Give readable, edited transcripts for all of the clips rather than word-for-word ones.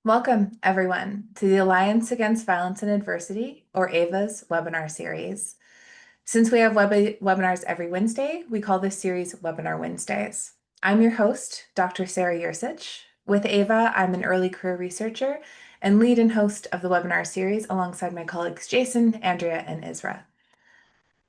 Welcome, everyone, to the Alliance Against Violence and Adversity, or AVA's webinar series. Since we have webinars every Wednesday, we call this series Webinar Wednesdays. I'm your host, Dr. Sarah Yursich. With AVA, I'm an early career researcher and lead and host of the webinar series alongside my colleagues Jason, Andrea, and Isra.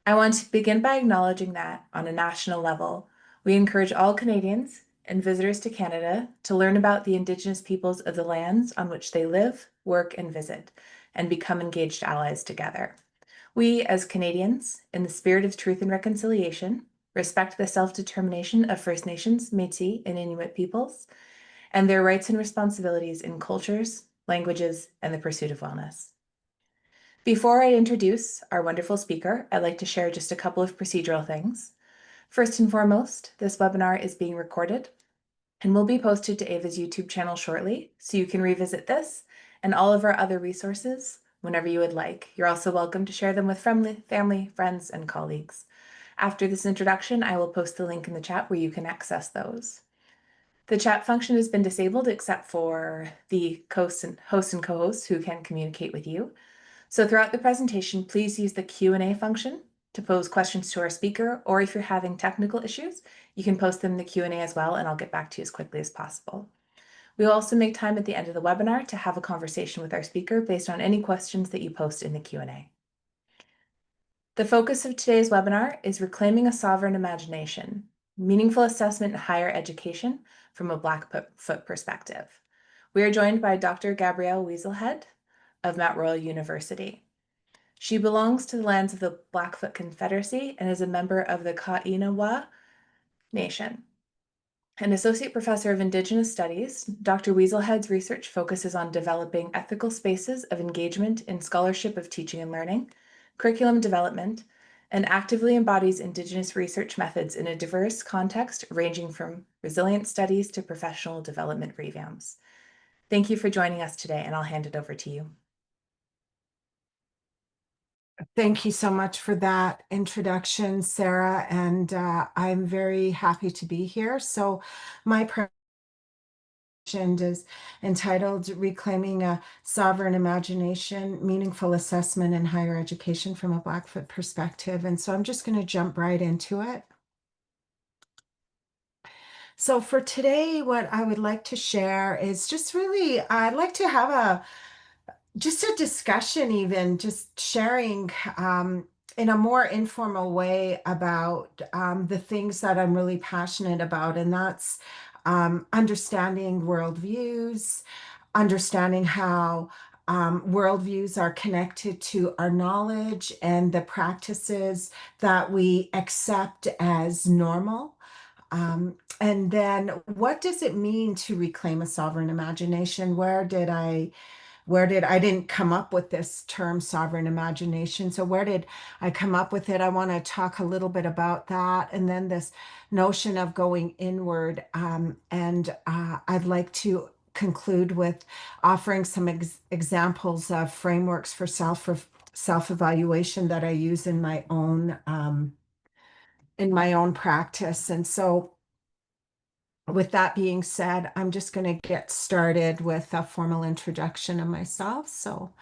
I want to begin by acknowledging that, on a national level, we encourage all Canadians and visitors to Canada to learn about the Indigenous peoples of the lands on which they live, work, and visit, and become engaged allies together. We, as Canadians, in the spirit of truth and reconciliation, respect the self-determination of First Nations, Métis, and Inuit peoples, and their rights and responsibilities in cultures, languages, and the pursuit of wellness. Before I introduce our wonderful speaker, I'd like to share just a couple of procedural things. First and foremost, this webinar is being recorded and will be posted to AVA's YouTube channel shortly, so you can revisit this and all of our other resources whenever you would like. You're also welcome to share them with family, friends, and colleagues. After this introduction, I will post the link in the chat where you can access those. The chat function has been disabled except for the hosts and co-hosts who can communicate with you. So throughout the presentation, please use the Q&A function to pose questions to our speaker, or if you're having technical issues, you can post them in the Q&A as well, and I'll get back to you as quickly as possible. We'll also make time at the end of the webinar to have a conversation with our speaker based on any questions that you post in the Q&A. The focus of today's webinar is Reclaiming a Sovereign Imagination, Meaningful Assessment in Higher Education from a Blackfoot Perspective. We are joined by Dr. Gabrielle Weasel of Mount Royal University. She belongs to the lands of the Blackfoot Confederacy and is a member of the Kainaiwa Nation. An associate professor of Indigenous Studies, Dr. Weaselhead's research focuses on developing ethical spaces of engagement in scholarship of teaching and learning, curriculum development, and actively embodies Indigenous research methods in a diverse context ranging from resilient studies to professional development revamps. Thank you for joining us today, and I'll hand it over to you. Thank you so much for that introduction, Sarah, and I'm very happy to be here. So my presentation is entitled Reclaiming a Sovereign Imagination, Meaningful Assessment in Higher Education from a Blackfoot Perspective. And so I'm just going to jump right into it. So for today, what I would like to share is just really, I'd like to have just a discussion, even just sharing in a more informal way about the things that I'm really passionate about, and that's understanding worldviews, understanding how worldviews are connected to our knowledge and the practices that we accept as normal. And then what does it mean to reclaim a sovereign imagination? I didn't come up with this term sovereign imagination. So where did I come up with it? I want to talk a little bit about that. And then this notion of going inward. I'd like to conclude with offering some examples of frameworks for self-evaluation that I use in my own practice. And so with that being said, I'm just going to get started with a formal introduction of myself. So,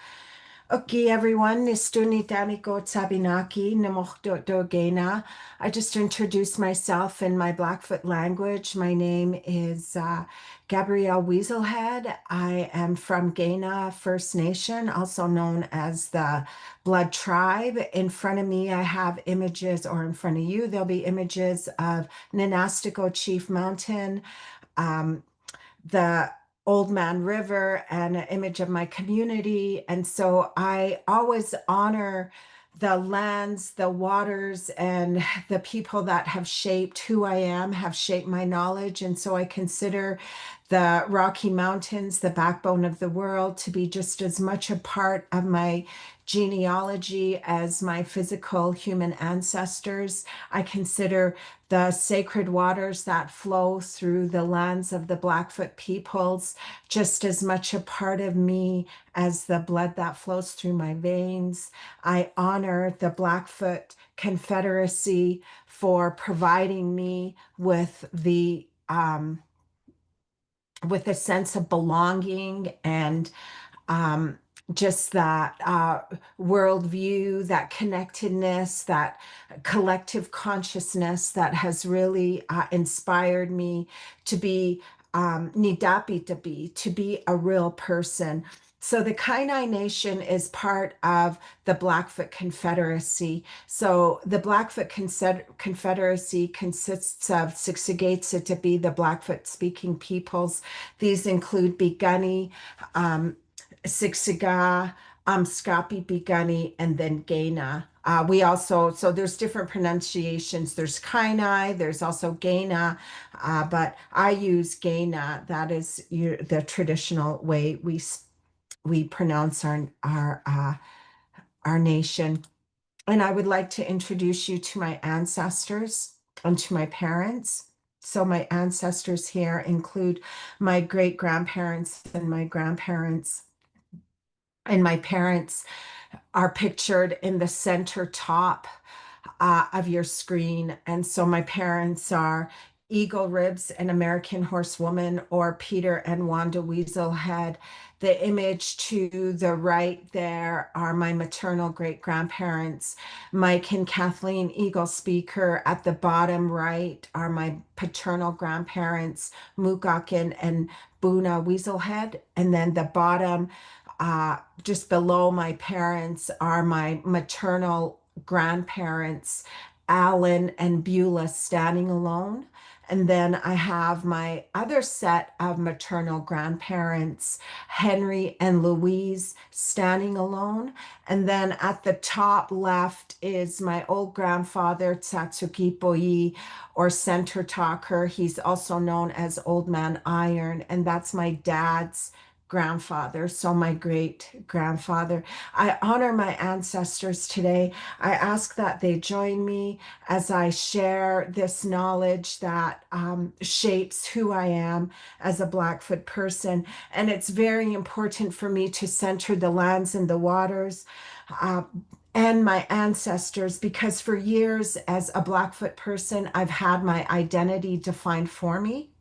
okay, everyone, Nistunitami Sabinaki, Namohdogena. I just introduced myself in my Blackfoot language. My name is Gabrielle Weaselhead. I am from Gaina First Nation, also known as the Blood Tribe. In front of me, I have images, or in front of you, there'll be images of Nanastico Chief Mountain, the Old Man River, and an image of my community. And so I always honor the lands, the waters, and the people that have shaped who I am, have shaped my knowledge. And so I consider the Rocky Mountains, the backbone of the world, to be just as much a part of my genealogy as my physical human ancestors. I consider the sacred waters that flow through the lands of the Blackfoot peoples just as much a part of me as the blood that flows through my veins. I honor the Blackfoot Confederacy for providing me with the with a sense of belonging and um, just that worldview, that connectedness, that collective consciousness that has really inspired me to be nidapi to be a real person. So the Kainai Nation is part of the Blackfoot Confederacy. So the Blackfoot Confederacy consists of Siksikaitsa to be the Blackfoot speaking peoples. These include Bigani, um, Siksiga, Skapi Bigani, and then Gaina. We also, so there's different pronunciations. There's Kainai, there's also Gaina, but I use Gaina. That is the traditional way we pronounce our nation. And I would like to introduce you to my ancestors and to my parents. So my ancestors here include my great grandparents and my grandparents. And my parents are pictured in the center top of your screen. And so my parents are Eagle Ribs, an American Horsewoman, or Peter and Wanda Weasel Head. The image to the right there are my maternal great grandparents, Mike and Kathleen Eagle Speaker. At the bottom right are my paternal grandparents, Mukakin and Buna Weaselhead. And then the bottom, just below my parents, are my maternal grandparents, Alan and Beulah, standing alone. And then I have my other set of maternal grandparents, Henry and Louise, standing alone. And then at the top left is my old grandfather, Tsatsuki Poi, or Center Talker. He's also known as Old Man Iron. And that's my dad's grandfather, so my great grandfather. I honor my ancestors today. I ask that they join me as I share this knowledge that shapes who I am as a Blackfoot person. And it's very important for me to center the lands and the waters. And my ancestors, because for years as a Blackfoot person, I've had my identity defined for me.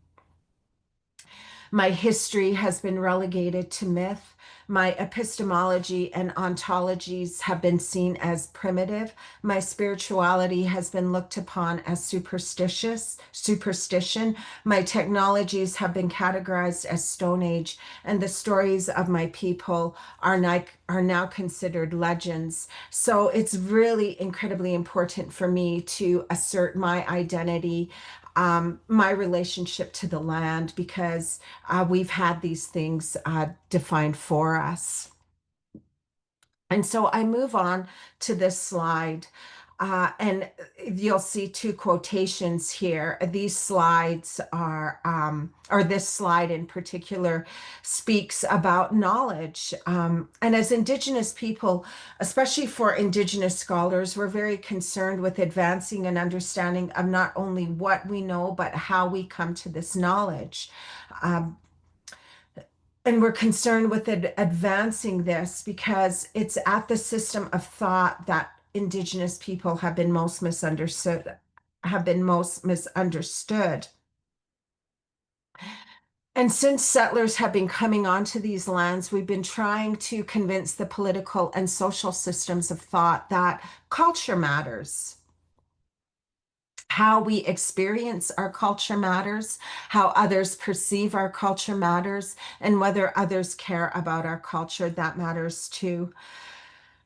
My history has been relegated to myth. My epistemology and ontologies have been seen as primitive. My spirituality has been looked upon as superstition. My technologies have been categorized as Stone Age, and the stories of my people are now considered legends. So it's really incredibly important for me to assert my identity, my relationship to the land, because we've had these things defined for us. And so I move on to this slide, and you'll see two quotations here. These slides are, or this slide in particular, speaks about knowledge. And as Indigenous people, especially for Indigenous scholars, we're very concerned with advancing an understanding of not only what we know, but how we come to this knowledge. Um, and we're concerned with advancing this because it's at the system of thought that Indigenous people have been most misunderstood, And since settlers have been coming onto these lands, we've been trying to convince the political and social systems of thought that culture matters. How we experience our culture matters, how others perceive our culture matters, and whether others care about our culture, that matters too.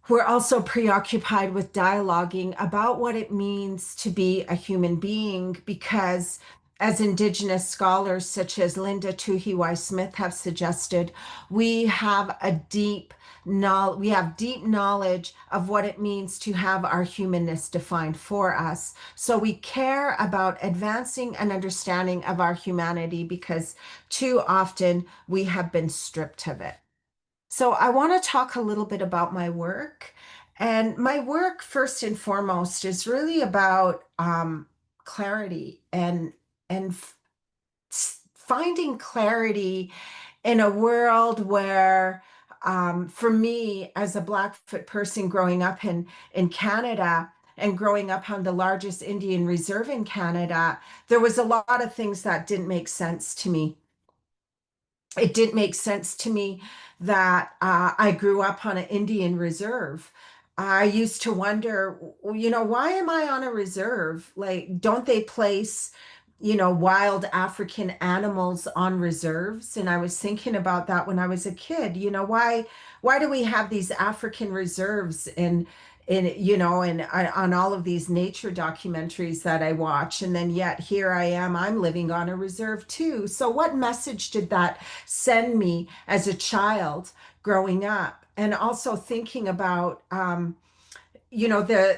We're also preoccupied with dialoguing about what it means to be a human being because, as Indigenous scholars such as Linda Tuhiwai Smith have suggested, we have deep knowledge of what it means to have our humanness defined for us. So we care about advancing an understanding of our humanity because too often we have been stripped of it. So I want to talk a little bit about my work. And my work, first and foremost, is really about clarity and finding clarity in a world where, for me, as a Blackfoot person growing up in Canada and growing up on the largest Indian reserve in Canada, there was a lot of things that didn't make sense to me. it didn't make sense to me that I grew up on an Indian reserve. I used to wonder, why am I on a reserve? Like, don't they place, wild African animals on reserves? And I was thinking about that when I was a kid. Why do we have these African reserves and on all of these nature documentaries that I watch, and then yet here I am, I'm living on a reserve too. So what message did that send me as a child growing up? And also thinking about the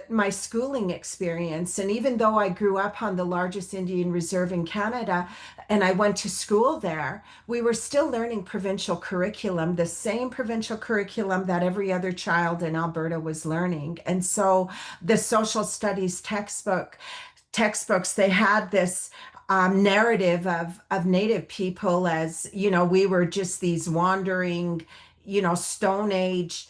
my schooling experience. And even though I grew up on the largest Indian reserve in Canada and I went to school there, we were still learning provincial curriculum, the same provincial curriculum that every other child in Alberta was learning. And so the social studies textbooks, they had this narrative of Native people as, we were just these wandering, Stone Age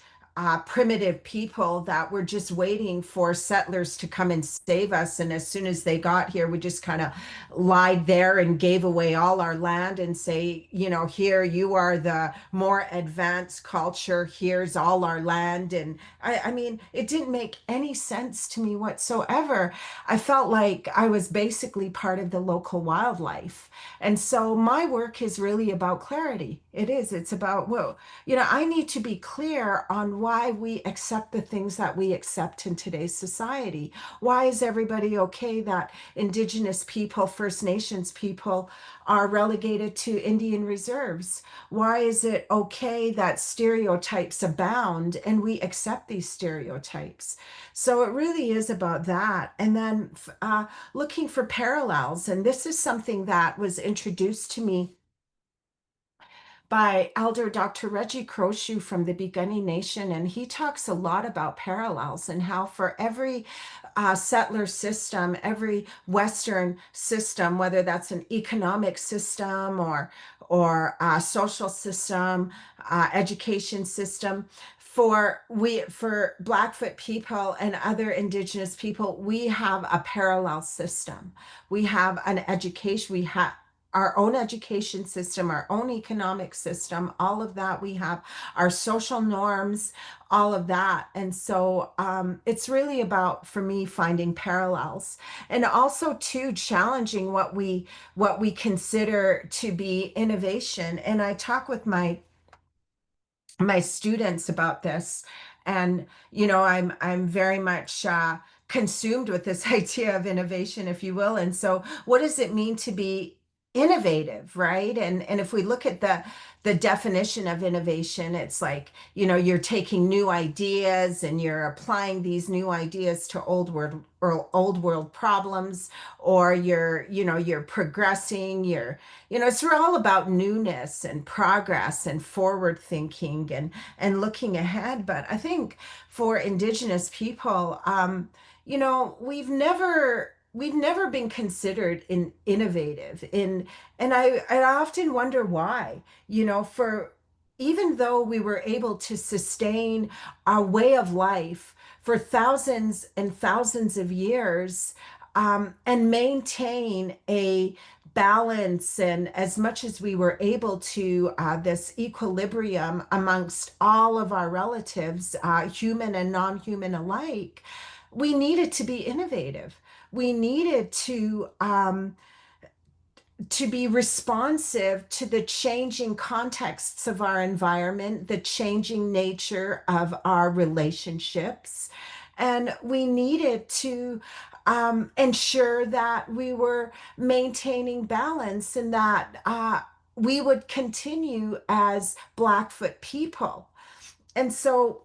primitive people that were just waiting for settlers to come and save us. And as soon as they got here, we just kind of lied there and gave away all our land and say, here you are the more advanced culture. Here's all our land. And I mean, it didn't make any sense to me whatsoever. I felt like I was basically part of the local wildlife. And so my work is really about clarity. It is. It's about, well, I need to be clear on why we accept the things that we accept in today's society. Why is everybody okay that Indigenous people, First Nations people are relegated to Indian reserves? Why is it okay that stereotypes abound and we accept these stereotypes? So it really is about that. And then looking for parallels. And this is something that was introduced to me by Elder Dr. Reggie Croshu from the Begunning Nation. And he talks a lot about parallels and how for every settler system, every Western system, whether that's an economic system or a social system, education system, for Blackfoot people and other Indigenous people, we have a parallel system. We have an education. We have our own education system, our own economic system, all of that. We have our social norms, all of that. And so it's really about, for me, finding parallels and also too challenging what we consider to be innovation. And I talk with my students about this, and I'm very much consumed with this idea of innovation, if you will. And so what does it mean to be innovative, right? And if we look at the definition of innovation, it's like, you're taking new ideas and you're applying these new ideas to old world problems, or you're progressing, it's all about newness and progress and forward thinking and looking ahead. But I think for Indigenous people, we've never been considered innovative and I often wonder why. For even though we were able to sustain our way of life for thousands and thousands of years, and maintain a balance, and as much as we were able to, this equilibrium amongst all of our relatives, human and non-human alike, we needed to be innovative. We needed to be responsive to the changing contexts of our environment, the changing nature of our relationships. And we needed to ensure that we were maintaining balance and that we would continue as Blackfoot people. And so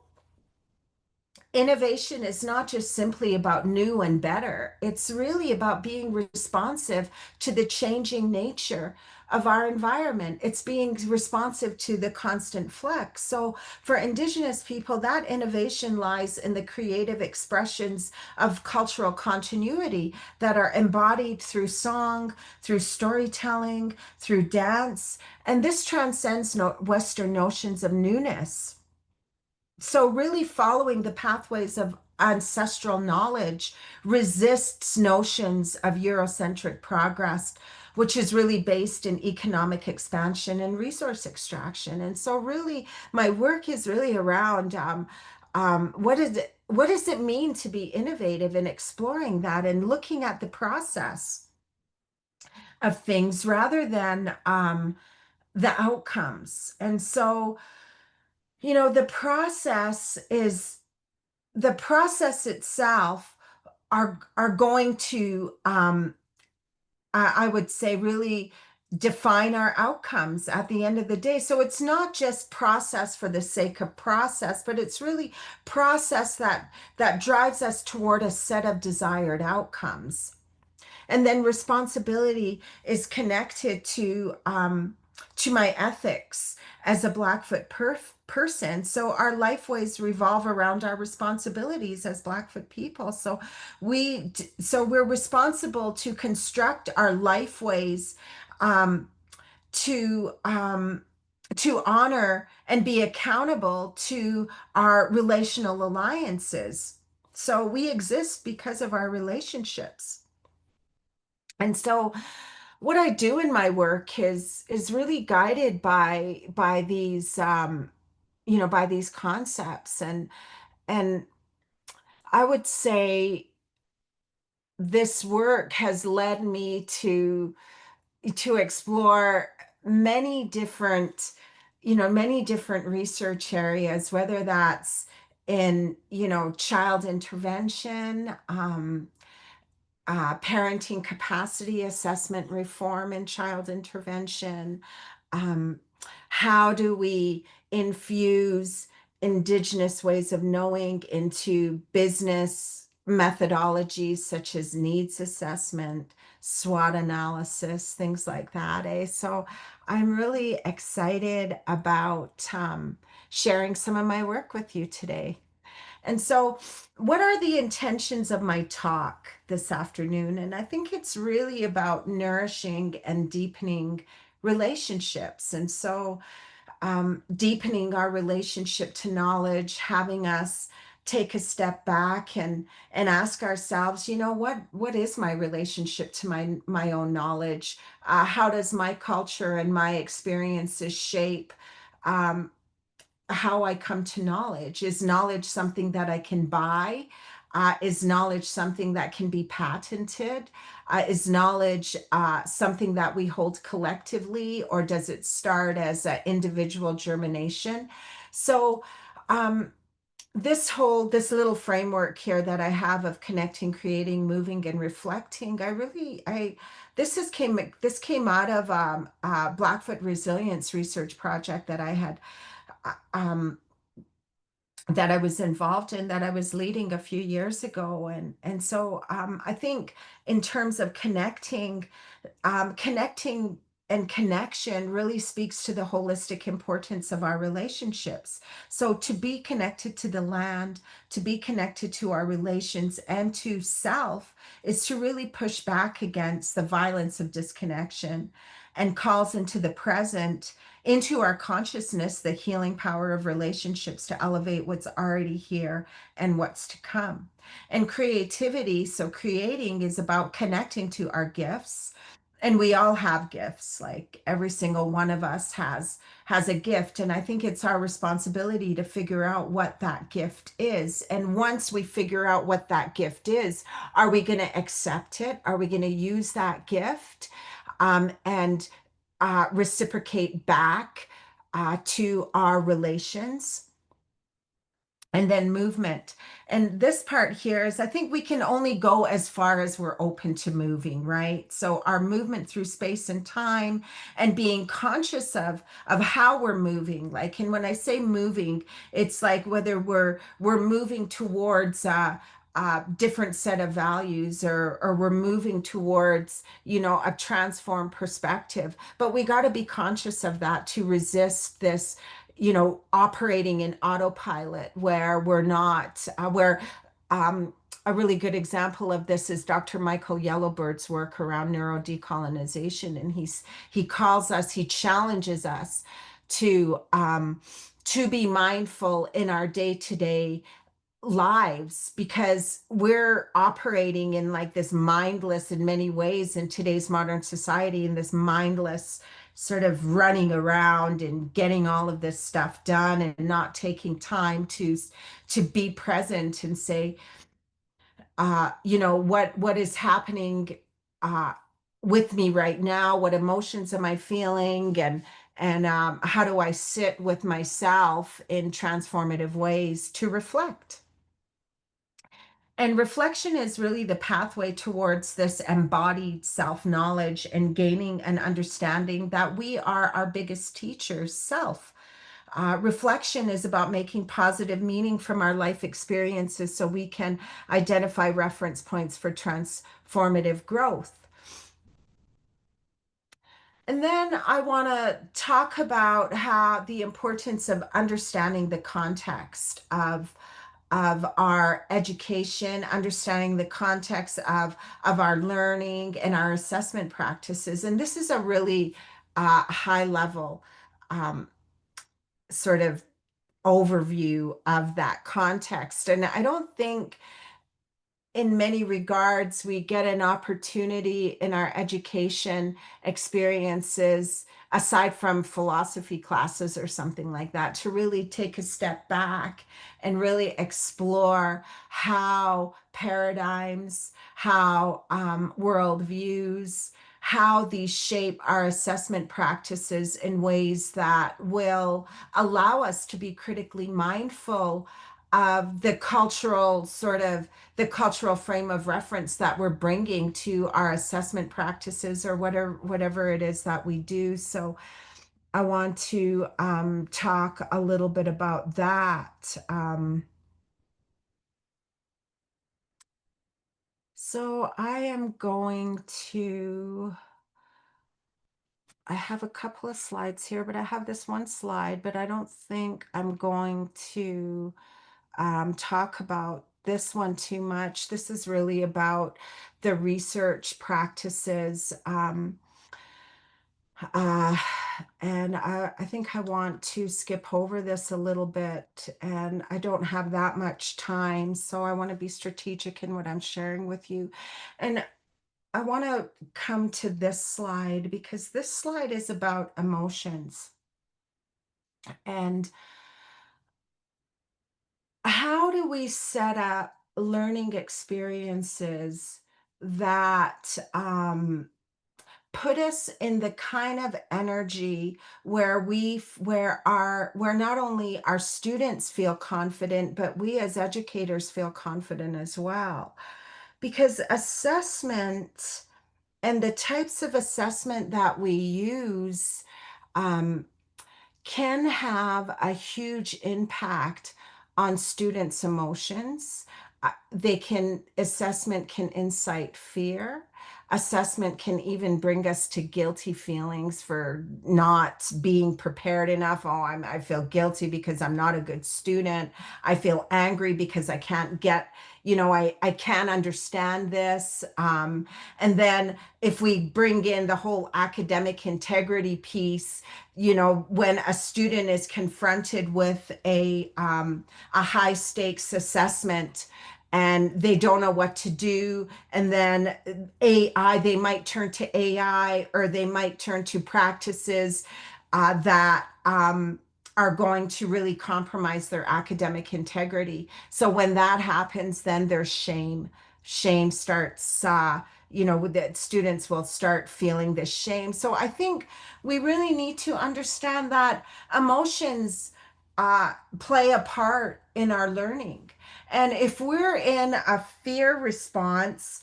innovation is not just simply about new and better. It's really about being responsive to the changing nature of our environment. It's being responsive to the constant flux. So for Indigenous people, that innovation lies in the creative expressions of cultural continuity that are embodied through song, through storytelling, through dance. And this transcends Western notions of newness. So, really following the pathways of ancestral knowledge resists notions of Eurocentric progress, which is really based in economic expansion and resource extraction. And so, really, my work is really around what does it mean to be innovative and exploring that and looking at the process of things rather than the outcomes. And so, the process itself are going to I would say really define our outcomes at the end of the day. So it's not just process for the sake of process, but it's really process that drives us toward a set of desired outcomes. And then responsibility is connected to my ethics as a Blackfoot person. So our lifeways revolve around our responsibilities as Blackfoot people. So we're responsible to construct our lifeways um, to to honor and be accountable to our relational alliances. So we exist because of our relationships. And so what I do in my work is really guided by these by these concepts, and I would say this work has led me to explore many different many different research areas, whether that's in child intervention, parenting capacity assessment reform and child intervention. Um, how do we infuse Indigenous ways of knowing into business methodologies such as needs assessment, SWOT analysis, things like that? So I'm really excited about sharing some of my work with you today. And so, what are the intentions of my talk this afternoon? And I think it's really about nourishing and deepening relationships. And so, deepening our relationship to knowledge, having us take a step back and ask ourselves, what is my relationship to my own knowledge? How does my culture and my experiences shape um, how I come to knowledge? Is knowledge something that I can buy? Is knowledge something that can be patented? Is knowledge something that we hold collectively, or does it start as an individual germination? So, um, this little framework here that I have of connecting, creating, moving, and reflecting, I this came out of Blackfoot resilience research project that I had um, that I was involved in, that I was leading a few years ago. And so I think in terms of connecting and connection really speaks to the holistic importance of our relationships. So to be connected to the land, to be connected to our relations and to self is to really push back against the violence of disconnection and calls into the present, into our consciousness, the healing power of relationships to elevate what's already here and what's to come. And creativity, so creating is about connecting to our gifts, and we all have gifts. Like every single one of us has a gift, and I think it's our responsibility to figure out what that gift is. And once we figure out what that gift is, are we going to accept it? Are we going to use that gift and reciprocate back to our relations? And then movement. And this part here is, I think we can only go as far as we're open to moving, right? So our movement through space and time, and being conscious of how we're moving. Like, and when I say moving, it's like whether we're moving towards different set of values, or we're moving towards a transformed perspective. But we got to be conscious of that to resist this operating in autopilot where we're not, where a really good example of this is Dr. Michael Yellowbird's work around neurodecolonization. And he challenges us to be mindful in our day-to-day lives because we're operating in like this mindless in many ways in today's modern society, in this mindless sort of running around and getting all of this stuff done and not taking time to be present and say, what is happening uh, with me right now? What emotions am I feeling? And how do I sit with myself in transformative ways to reflect? And reflection is really the pathway towards this embodied self knowledge and gaining an understanding that we are our biggest teacher's self. Reflection is about making positive meaning from our life experiences so we can identify reference points for transformative growth. And then I want to talk about how the importance of understanding the context of our education, understanding the context of our learning and our assessment practices. And this is a really high level um, sort of overview of that context. And I don't think in many regards, we get an opportunity in our education experiences, aside from philosophy classes or something like that, to really take a step back and really explore how paradigms, how worldviews, how these shape our assessment practices in ways that will allow us to be critically mindful of the cultural frame of reference that we're bringing to our assessment practices or whatever it is that we do. So I want to talk a little bit about that. So I am going to, I have a couple of slides here, but I have this one slide, but I don't think I'm going to talk about this one too much. This is really about the research practices. Uh, and I think I want to skip over this a little bit, and I don't have that much time, so I want to be strategic in what I'm sharing with you. And I want to come to this slide because this slide is about emotions. And how do we set up learning experiences that put us in the kind of energy where not only our students feel confident, but we as educators feel confident as well? Because assessment and the types of assessment that we use um, can have a huge impact on students' emotions. Assessment can incite fear. Assessment can even bring us to guilty feelings for not being prepared enough. Oh, I feel guilty because I'm not a good student. I feel angry because I can't get, I can't understand this. And then if we bring in the whole academic integrity piece, when a student is confronted with a high stakes assessment and they don't know what to do, and then they might turn to AI, or they might turn to practices that are going to really compromise their academic integrity. So when that happens, then there's shame. Shame starts, that students will start feeling this shame. So I think we really need to understand that emotions play a part in our learning. And if we're in a fear response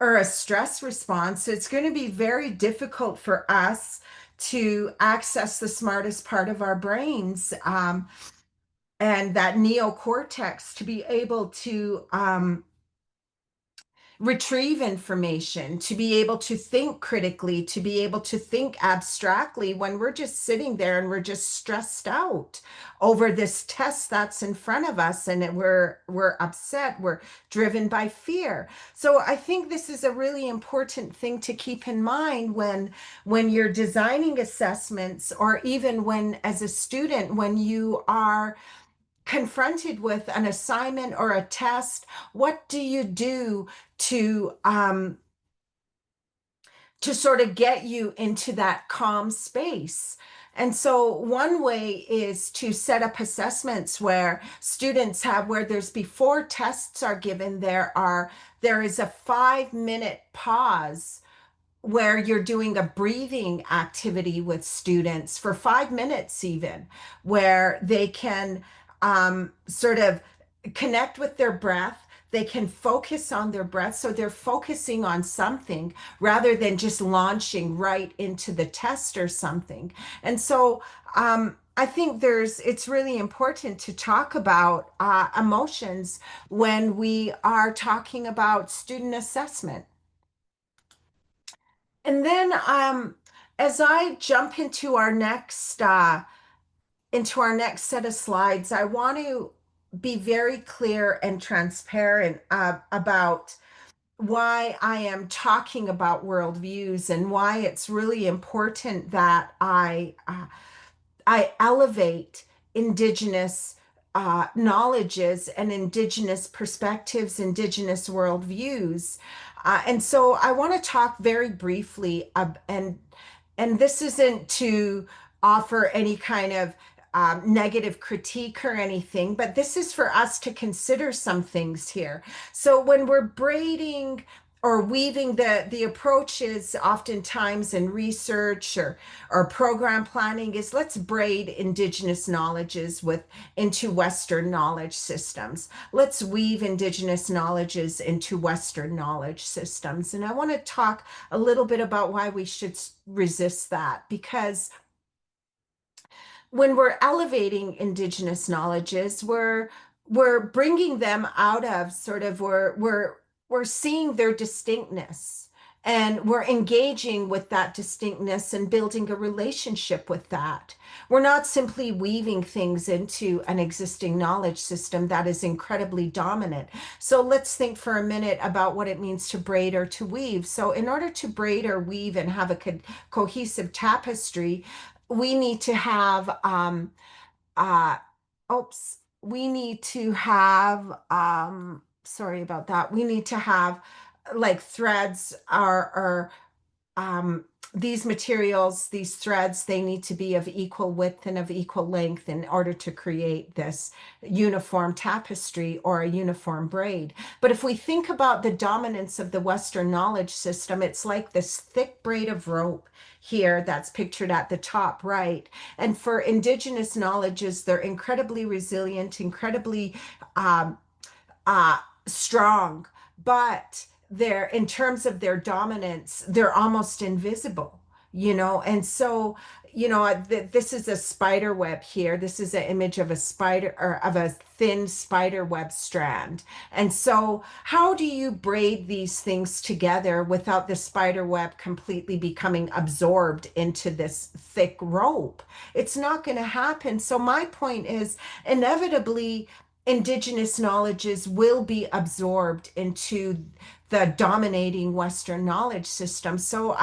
or a stress response, it's going to be very difficult for us to access the smartest part of our brains, and that neocortex to be able to retrieve information, to be able to think critically, to be able to think abstractly when we're just sitting there and we're just stressed out over this test that's in front of us, and we're upset, we're driven by fear. So I think this is a really important thing to keep in mind when you're designing assessments, or even when as a student when you are confronted with an assignment or a test, what do you do to sort of get you into that calm space? And so one way is to set up assessments where students have, where there's before tests are given, there is a 5 minute pause where you're doing a breathing activity with students for 5 minutes, even where they can sort of connect with their breath. They can focus on their breath. So they're focusing on something rather than just launching right into the test or something. And so I think it's really important to talk about emotions when we are talking about student assessment. And then as I jump into our next set of slides, I want to be very clear and transparent about why I am talking about worldviews and why it's really important that I elevate Indigenous knowledges and Indigenous perspectives, Indigenous worldviews. And so I want to talk very briefly, and this isn't to offer any kind of negative critique or anything, but this is for us to consider some things here. So when we're braiding or weaving, the approach is oftentimes in research or program planning is let's braid Indigenous knowledges into Western knowledge systems. Let's weave Indigenous knowledges into Western knowledge systems. And I want to talk a little bit about why we should resist that, because when we're elevating Indigenous knowledges, we're bringing them out of sort of we're seeing their distinctness, and we're engaging with that distinctness and building a relationship with that. We're not simply weaving things into an existing knowledge system that is incredibly dominant. So let's think for a minute about what it means to braid or to weave. So in order to braid or weave and have a cohesive tapestry, we need to have uh oops we need to have sorry about that, we need to have like threads or these materials, these threads, they need to be of equal width and of equal length in order to create this uniform tapestry or a uniform braid. But if we think about the dominance of the Western knowledge system, it's like this thick braid of rope here that's pictured at the top right. And for Indigenous knowledges, they're incredibly resilient, incredibly um, strong, but they're, in terms of their dominance, they're almost invisible, and so this is a spider web here. This is an image of a spider, or of a thin spider web strand. And so how do you braid these things together without the spider web completely becoming absorbed into this thick rope? It's not going to happen. So my point is, inevitably Indigenous knowledges will be absorbed into the dominating Western knowledge system. So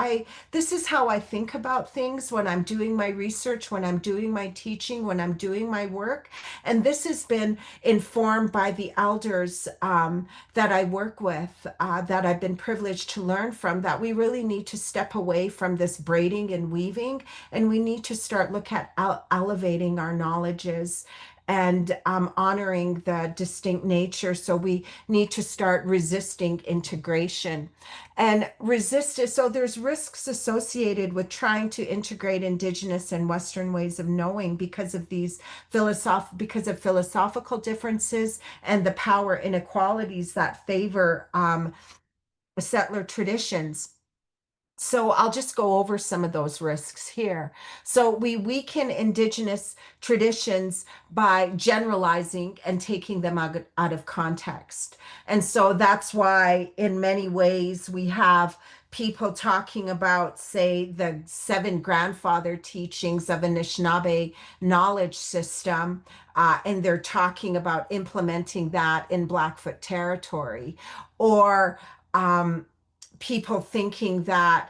this is how I think about things when I'm doing my research, when I'm doing my teaching, when I'm doing my work. And this has been informed by the elders that I work with, that I've been privileged to learn from, that we really need to step away from this braiding and weaving, and we need to start look at elevating our knowledges and honoring the distinct nature. So we need to start resisting integration and so there's risks associated with trying to integrate Indigenous and Western ways of knowing because of philosophical differences and the power inequalities that favor settler traditions. So I'll just go over some of those risks here. So we weaken Indigenous traditions by generalizing and taking them out of context. And so that's why, in many ways, we have people talking about, say, the 7 grandfather teachings of Anishinaabe knowledge system, and they're talking about implementing that in Blackfoot territory, or people thinking that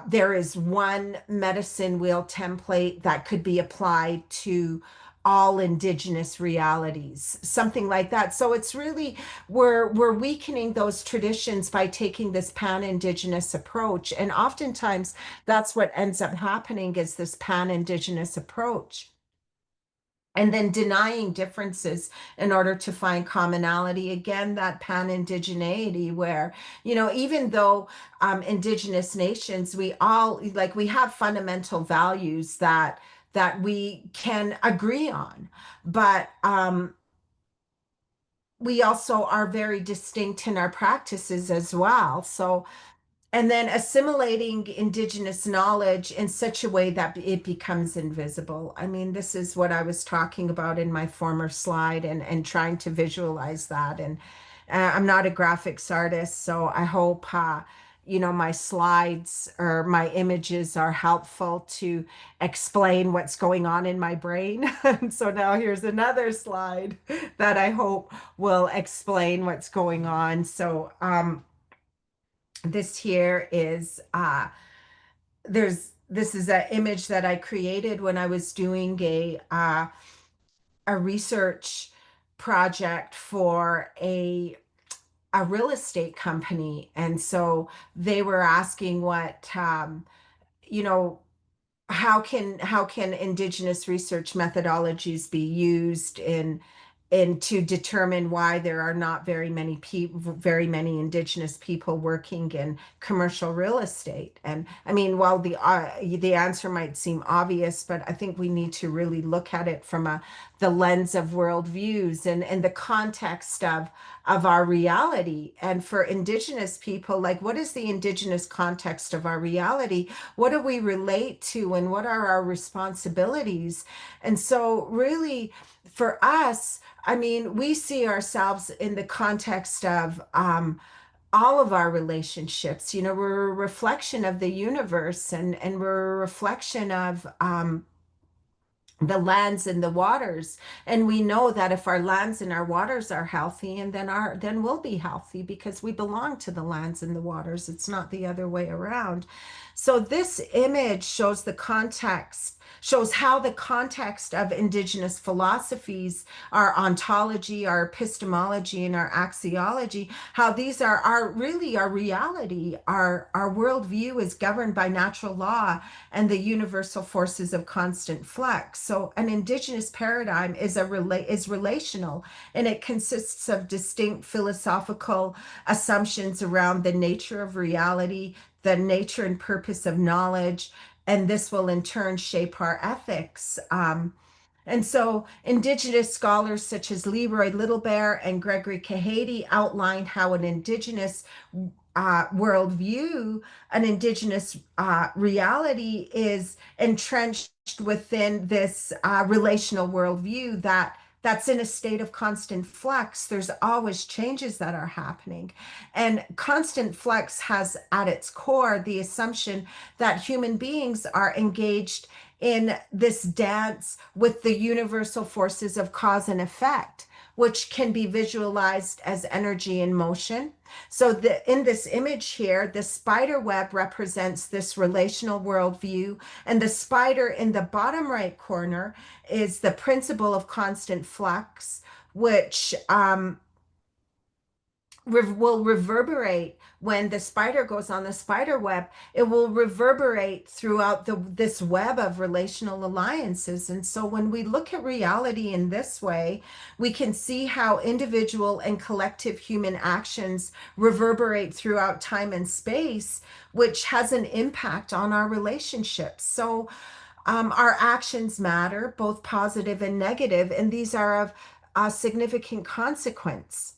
there is one medicine wheel template that could be applied to all indigenous realities, something like that. So it's really, we're weakening those traditions by taking this pan-indigenous approach. And oftentimes that's what ends up happening, is this pan-indigenous approach, and then denying differences in order to find commonality. Again, that pan-indigeneity, where, even though indigenous nations, we all, like, we have fundamental values that we can agree on, but we also are very distinct in our practices as well. So, and then assimilating indigenous knowledge in such a way that it becomes invisible. I mean, this is what I was talking about in my former slide, and trying to visualize that. And I'm not a graphics artist, so I hope my slides or my images are helpful to explain what's going on in my brain. And so now here's another slide that I hope will explain what's going on. So this here is this is an image that I created when I was doing a research project for a real estate company. And so they were asking what you know how can indigenous research methodologies be used in to determine why there are not very many indigenous people working in commercial real estate. And I mean, while the answer might seem obvious, but I think we need to really look at it from the lens of worldviews and the context of our reality. And for indigenous people, like, what is the indigenous context of our reality? What do we relate to, and what are our responsibilities? And so really, for us, I mean, we see ourselves in the context of all of our relationships. We're a reflection of the universe, and we're a reflection of the lands and the waters. And we know that if our lands and our waters are healthy, and then we'll be healthy, because we belong to the lands and the waters. It's not the other way around. So this image shows how the context of indigenous philosophies, our ontology, our epistemology, and our axiology, how these are really our reality. Our worldview is governed by natural law and the universal forces of constant flux. So an indigenous paradigm is relational, and it consists of distinct philosophical assumptions around the nature of reality, the nature and purpose of knowledge, and this will in turn shape our ethics. And so indigenous scholars such as Leroy Littlebear and Gregory Kahady outline how an indigenous worldview, an indigenous reality, is entrenched within this relational worldview that's in a state of constant flux. There's always changes that are happening. And constant flux has at its core the assumption that human beings are engaged in this dance with the universal forces of cause and effect, which can be visualized as energy in motion. So in this image here, the spider web represents this relational worldview, and the spider in the bottom right corner is the principle of constant flux, which will reverberate when the spider goes on the spider web. It will reverberate throughout this web of relational alliances. And so when we look at reality in this way, we can see how individual and collective human actions reverberate throughout time and space, which has an impact on our relationships. So our actions matter, both positive and negative, and these are of a significant consequence.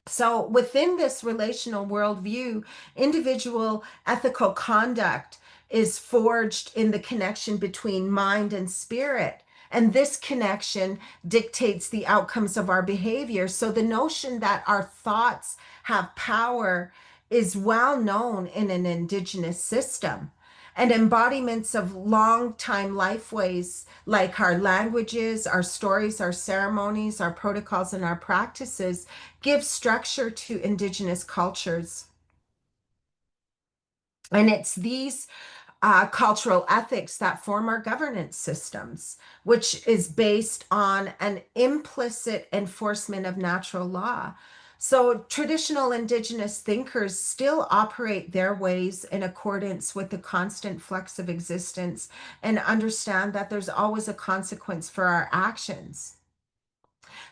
So, within this relational worldview, individual ethical conduct is forged in the connection between mind and spirit. And this connection dictates the outcomes of our behavior. So, the notion that our thoughts have power is well known in an indigenous system. And embodiments of long time lifeways, like our languages, our stories, our ceremonies, our protocols, and our practices, give structure to indigenous cultures. And it's these cultural ethics that form our governance systems, which is based on an implicit enforcement of natural law. So, traditional indigenous thinkers still operate their ways in accordance with the constant flux of existence and understand that there's always a consequence for our actions.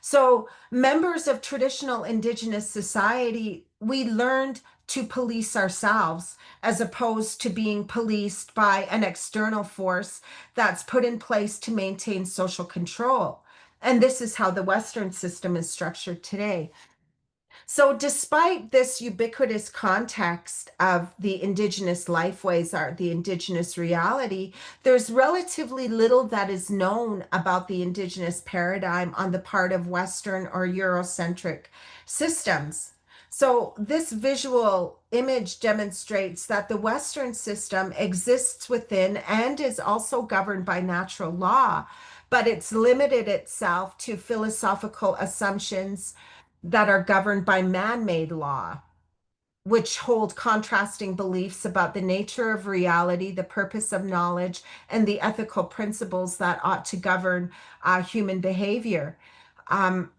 So, members of traditional indigenous society, we learned to police ourselves as opposed to being policed by an external force that's put in place to maintain social control. And this is how the Western system is structured today. So, despite this ubiquitous context of the indigenous lifeways, or the indigenous reality, there's relatively little that is known about the indigenous paradigm on the part of Western or Eurocentric systems. So, this visual image demonstrates that the Western system exists within and is also governed by natural law, but it's limited itself to philosophical assumptions that are governed by man made law, which hold contrasting beliefs about the nature of reality, the purpose of knowledge, and the ethical principles that ought to govern human behavior. Um,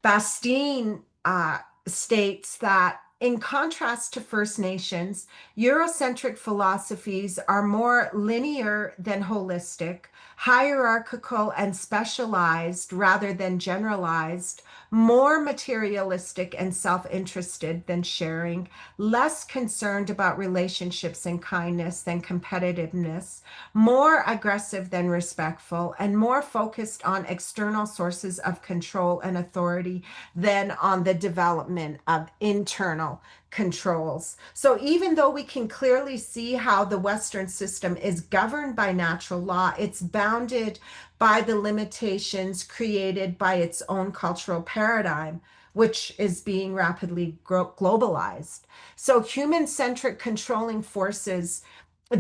Bastine states that, in contrast to First Nations, Eurocentric philosophies are more linear than holistic, hierarchical and specialized rather than generalized, more materialistic and self interested than sharing, less concerned about relationships and kindness than competitiveness, more aggressive than respectful, and more focused on external sources of control and authority than on the development of internal controls. So, even though we can clearly see how the Western system is governed by natural law, it's bounded by the limitations created by its own cultural paradigm, which is being rapidly globalized. So, human centric controlling forces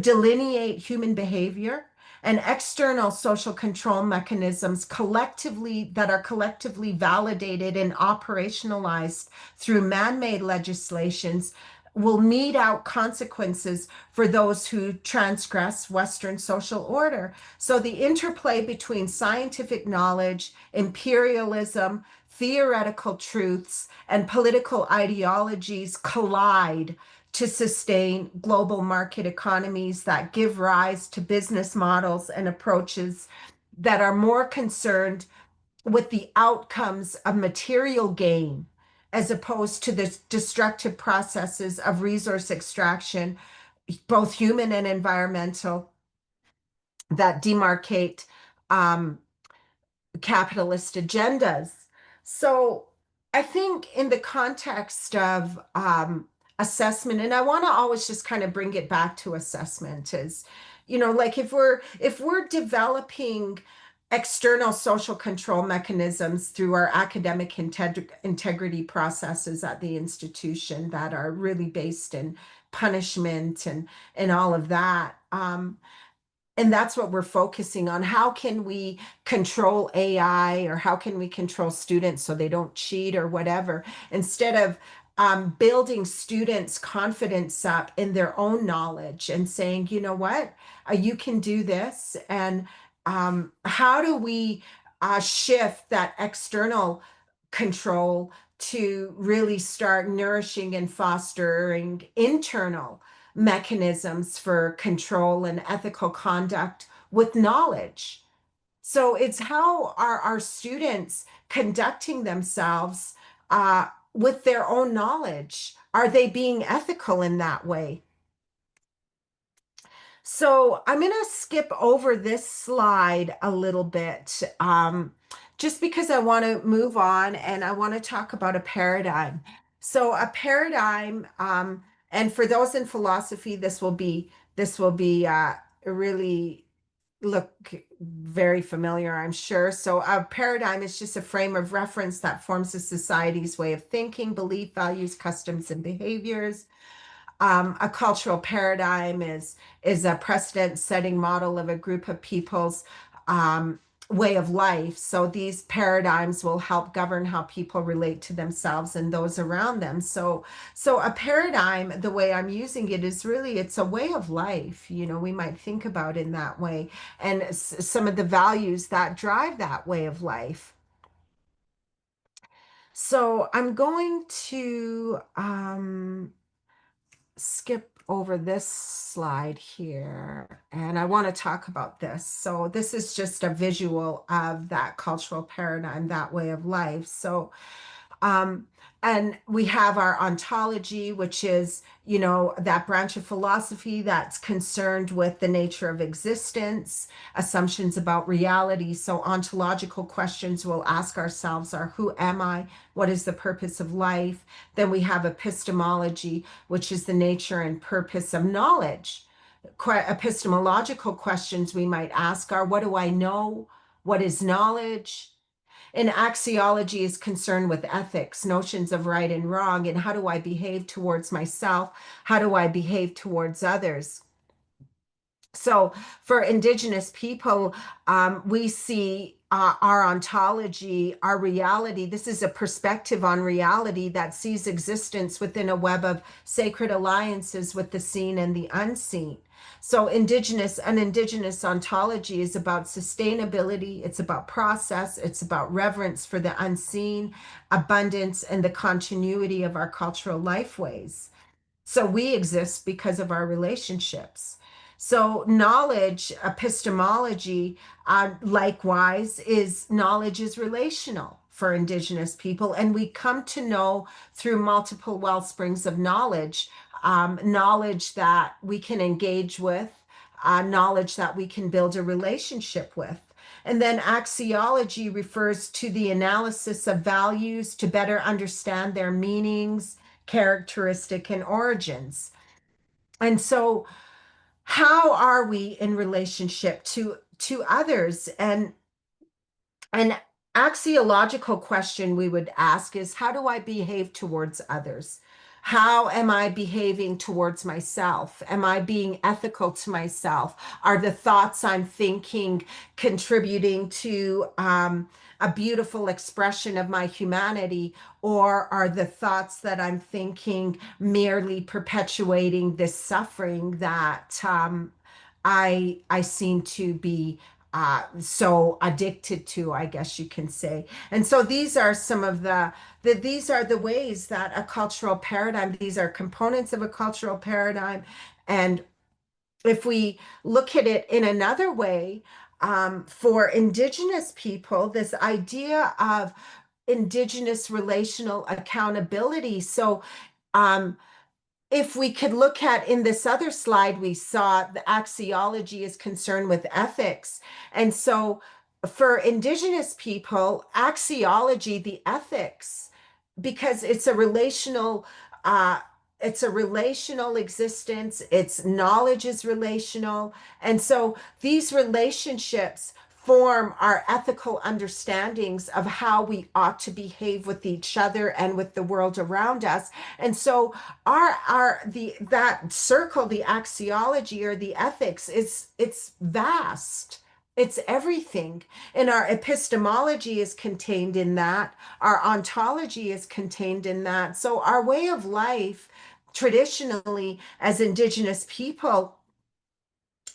delineate human behavior, and external social control mechanisms collectively that are collectively validated and operationalized through man-made legislations will mete out consequences for those who transgress Western social order. So the interplay between scientific knowledge, imperialism, theoretical truths, and political ideologies collide to sustain global market economies that give rise to business models and approaches that are more concerned with the outcomes of material gain as opposed to the destructive processes of resource extraction, both human and environmental, that demarcate um, capitalist agendas. So I think in the context of assessment, and I want to always just kind of bring it back to assessment is, like if we're developing external social control mechanisms through our academic integrity processes at the institution that are really based in punishment and all of that. And that's what we're focusing on. How can we control AI, or how can we control students so they don't cheat or whatever, instead of building students' confidence up in their own knowledge and saying, you know what, you can do this. And how do we shift that external control to really start nourishing and fostering internal mechanisms for control and ethical conduct with knowledge? So it's how are our students conducting themselves with their own knowledge? Are they being ethical in that way? So I'm going to skip over this slide a little bit, just because I want to move on and I want to talk about a paradigm. So a paradigm, and for those in philosophy, this will be really look very familiar, I'm sure. So a paradigm is just a frame of reference that forms a society's way of thinking, belief, values, customs, and behaviors. A cultural paradigm is a precedent setting model of a group of people's um, way of life. So these paradigms will help govern how people relate to themselves and those around them. So a paradigm, the way I'm using it is really it's a way of life. We might think about in that way, and some of the values that drive that way of life. So I'm going to skip over this slide here, and I want to talk about this. So this is just a visual of that cultural paradigm, that way of life. Um, and we have our ontology, which is, that branch of philosophy that's concerned with the nature of existence, assumptions about reality. So ontological questions we'll ask ourselves are, who am I? What is the purpose of life? Then we have epistemology, which is the nature and purpose of knowledge. Epistemological questions we might ask are, what do I know? What is knowledge? And axiology is concerned with ethics, notions of right and wrong, and how do I behave towards myself? How do I behave towards others? So for Indigenous people, we see our ontology, our reality. This is a perspective on reality that sees existence within a web of sacred alliances with the seen and the unseen. So an Indigenous ontology is about sustainability, it's about process, it's about reverence for the unseen, abundance, and the continuity of our cultural lifeways. So we exist because of our relationships. So knowledge, epistemology, likewise, knowledge is relational for Indigenous people, and we come to know through multiple well springs of knowledge, knowledge that we can engage with, knowledge that we can build a relationship with. And then axiology refers to the analysis of values to better understand their meanings, characteristic, and origins. And so how are we in relationship to others? And an axiological question we would ask is, how do I behave towards others? How am I behaving towards myself? Am I being ethical to myself? Are the thoughts I'm thinking contributing to a beautiful expression of my humanity? Or are the thoughts that I'm thinking merely perpetuating this suffering that I seem to be so addicted to, I guess you can say. And so these are some of these are the ways that a cultural paradigm, these are components of a cultural paradigm. And if we look at it in another way, for Indigenous people, this idea of Indigenous relational accountability. So, if we could look at in this other slide, we saw the axiology is concerned with ethics. And so for Indigenous people, axiology, the ethics, because uh, it's a relational existence, its knowledge is relational. And so these relationships form our ethical understandings of how we ought to behave with each other and with the world around us. And so that circle, the axiology or the ethics, it's vast. It's everything. And our epistemology is contained in that. Our ontology is contained in that. So our way of life, traditionally, as Indigenous people,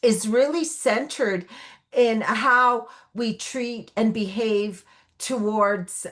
is really centered in how we treat and behave towards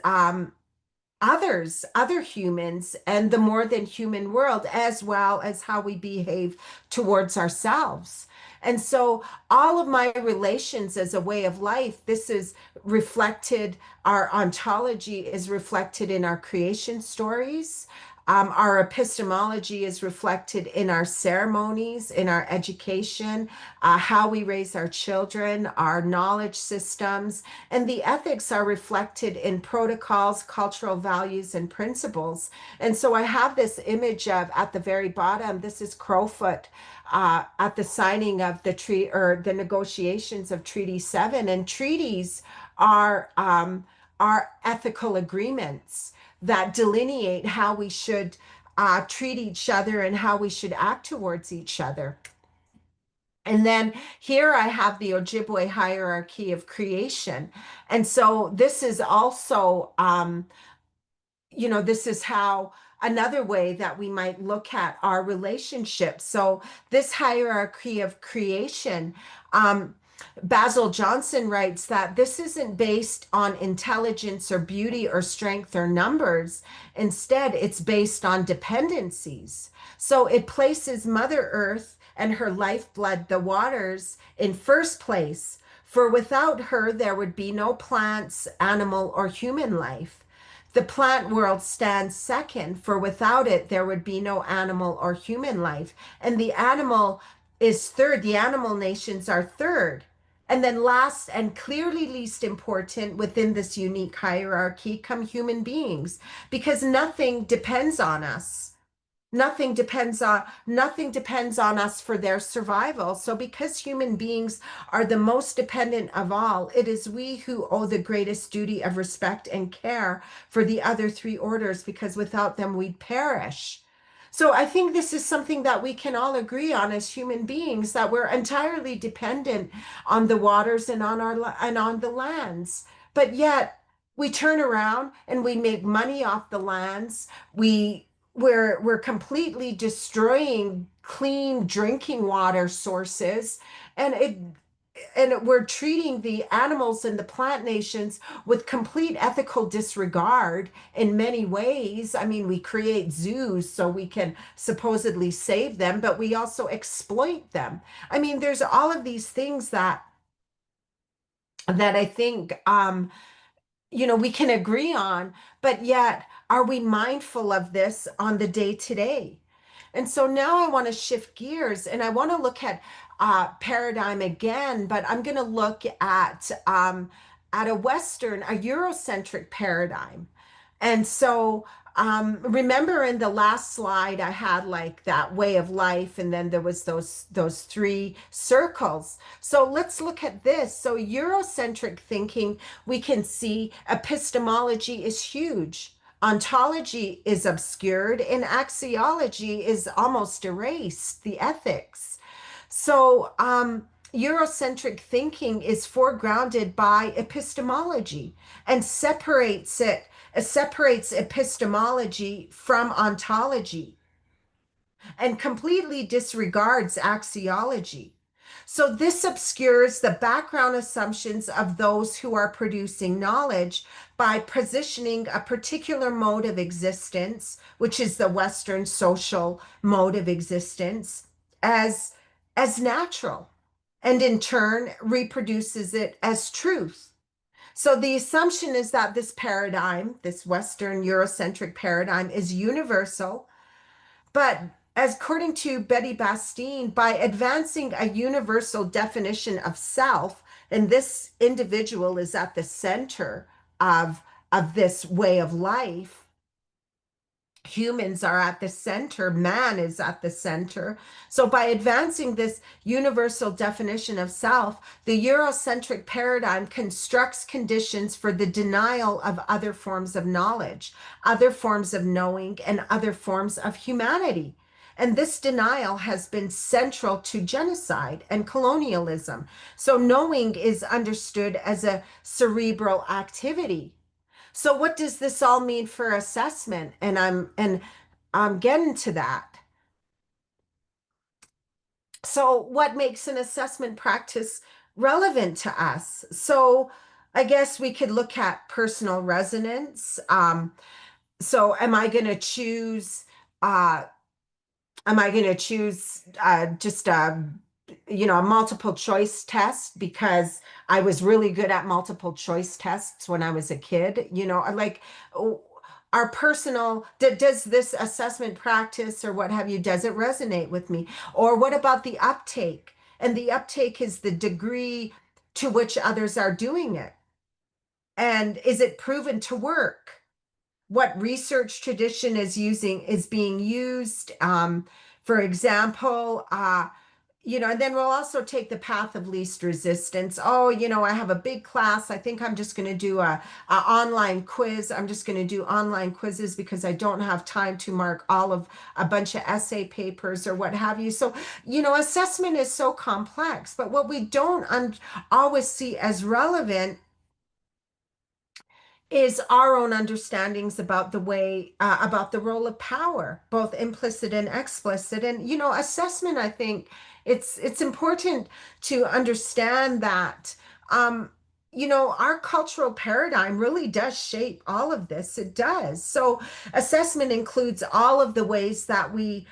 others, other humans, and the more than human world, as well as how we behave towards ourselves. And so, all of my relations as a way of life, this is reflected, our ontology is reflected in our creation stories. Our epistemology is reflected in our ceremonies, in our education, how we raise our children, our knowledge systems, and the ethics are reflected in protocols, cultural values, and principles. And so I have this image of at the very bottom, this is Crowfoot at the signing of the treaty or the negotiations of Treaty 7. And treaties are ethical agreements that delineate how we should treat each other and how we should act towards each other. And then here I have the Ojibwe hierarchy of creation. And so this is also, this is how another way that we might look at our relationship. So, this hierarchy of creation, um, Basil Johnson writes that this isn't based on intelligence or beauty or strength or numbers. Instead, it's based on dependencies. So, it places Mother Earth and her lifeblood, the waters, in first place. For without her, there would be no plants, animal, or human life. The plant world stands second, for without it, there would be no animal or human life. And the animal is third. The animal nations are third. And then, last and clearly least important within this unique hierarchy, come human beings, because nothing depends on us. Nothing depends on us for their survival. So because human beings are the most dependent of all, it is we who owe the greatest duty of respect and care for the other three orders, because without them we'd perish. So I think this is something that we can all agree on as human beings, that we're entirely dependent on the waters and on the lands. But yet we turn around and we make money off the lands. We're completely destroying clean drinking water sources, and we're treating the animals and the plant nations with complete ethical disregard in many ways. I mean, we create zoos so we can supposedly save them, but we also exploit them. I mean, there's all of these things that I think we can agree on, but yet are we mindful of this on the day to day? And so now I want to shift gears and I want to look at paradigm again, but I'm going to look at a Eurocentric paradigm. And so remember in the last slide, I had like that way of life, and then there was those three circles. So let's look at this. So Eurocentric thinking, we can see epistemology is huge. Ontology is obscured, and axiology is almost erased, the ethics. So, Eurocentric thinking is foregrounded by epistemology and separates epistemology from ontology and completely disregards axiology. So, this obscures the background assumptions of those who are producing knowledge by positioning a particular mode of existence, which is the Western social mode of existence, as, as natural, and in turn reproduces it as truth. So, the assumption is that this paradigm, this Western Eurocentric paradigm, is universal, but as according to Betty Bastine, by advancing a universal definition of self, and this individual is at the center of, of this way of life, humans are at the center, man is at the center. So, by advancing this universal definition of self, the Eurocentric paradigm constructs conditions for the denial of other forms of knowledge, other forms of knowing, and other forms of humanity. And this denial has been central to genocide and colonialism. So, knowing is understood as a cerebral activity. So what does this all mean for assessment? And I'm getting to that. So what makes an assessment practice relevant to us? So I guess we could look at personal resonance. So uh, am I going to choose just a multiple choice test because I was really good at multiple choice tests when I was a kid? Like oh, our personal, does this assessment practice or what have you, does it resonate with me? Or what about the uptake? And the uptake is the degree to which others are doing it. And is it proven to work? What research tradition is being used? For example, and then we'll also take the path of least resistance. Oh, I have a big class. I think I'm just going to do a online quiz. I'm just going to do online quizzes because I don't have time to mark all of a bunch of essay papers or what have you. So, assessment is so complex, but what we don't always see as relevant is our own understandings about the way about the role of power, both implicit and explicit. And assessment, I think it's important to understand that um our cultural paradigm really does shape all of this. It does. So assessment includes all of the ways that we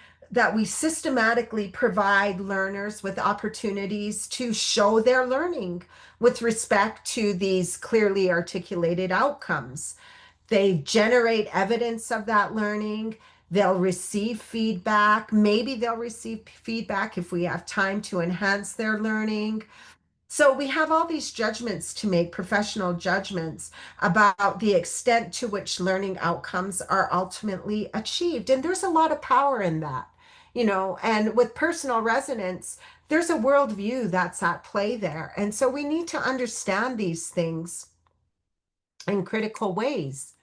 systematically provide learners with opportunities to show their learning with respect to these clearly articulated outcomes. They generate evidence of that learning. They'll receive feedback. Maybe they'll receive feedback if we have time to enhance their learning. So we have all these judgments to make, professional judgments about the extent to which learning outcomes are ultimately achieved. And there's a lot of power in that, and with personal resonance, there's a worldview that's at play there. And so we need to understand these things in critical ways.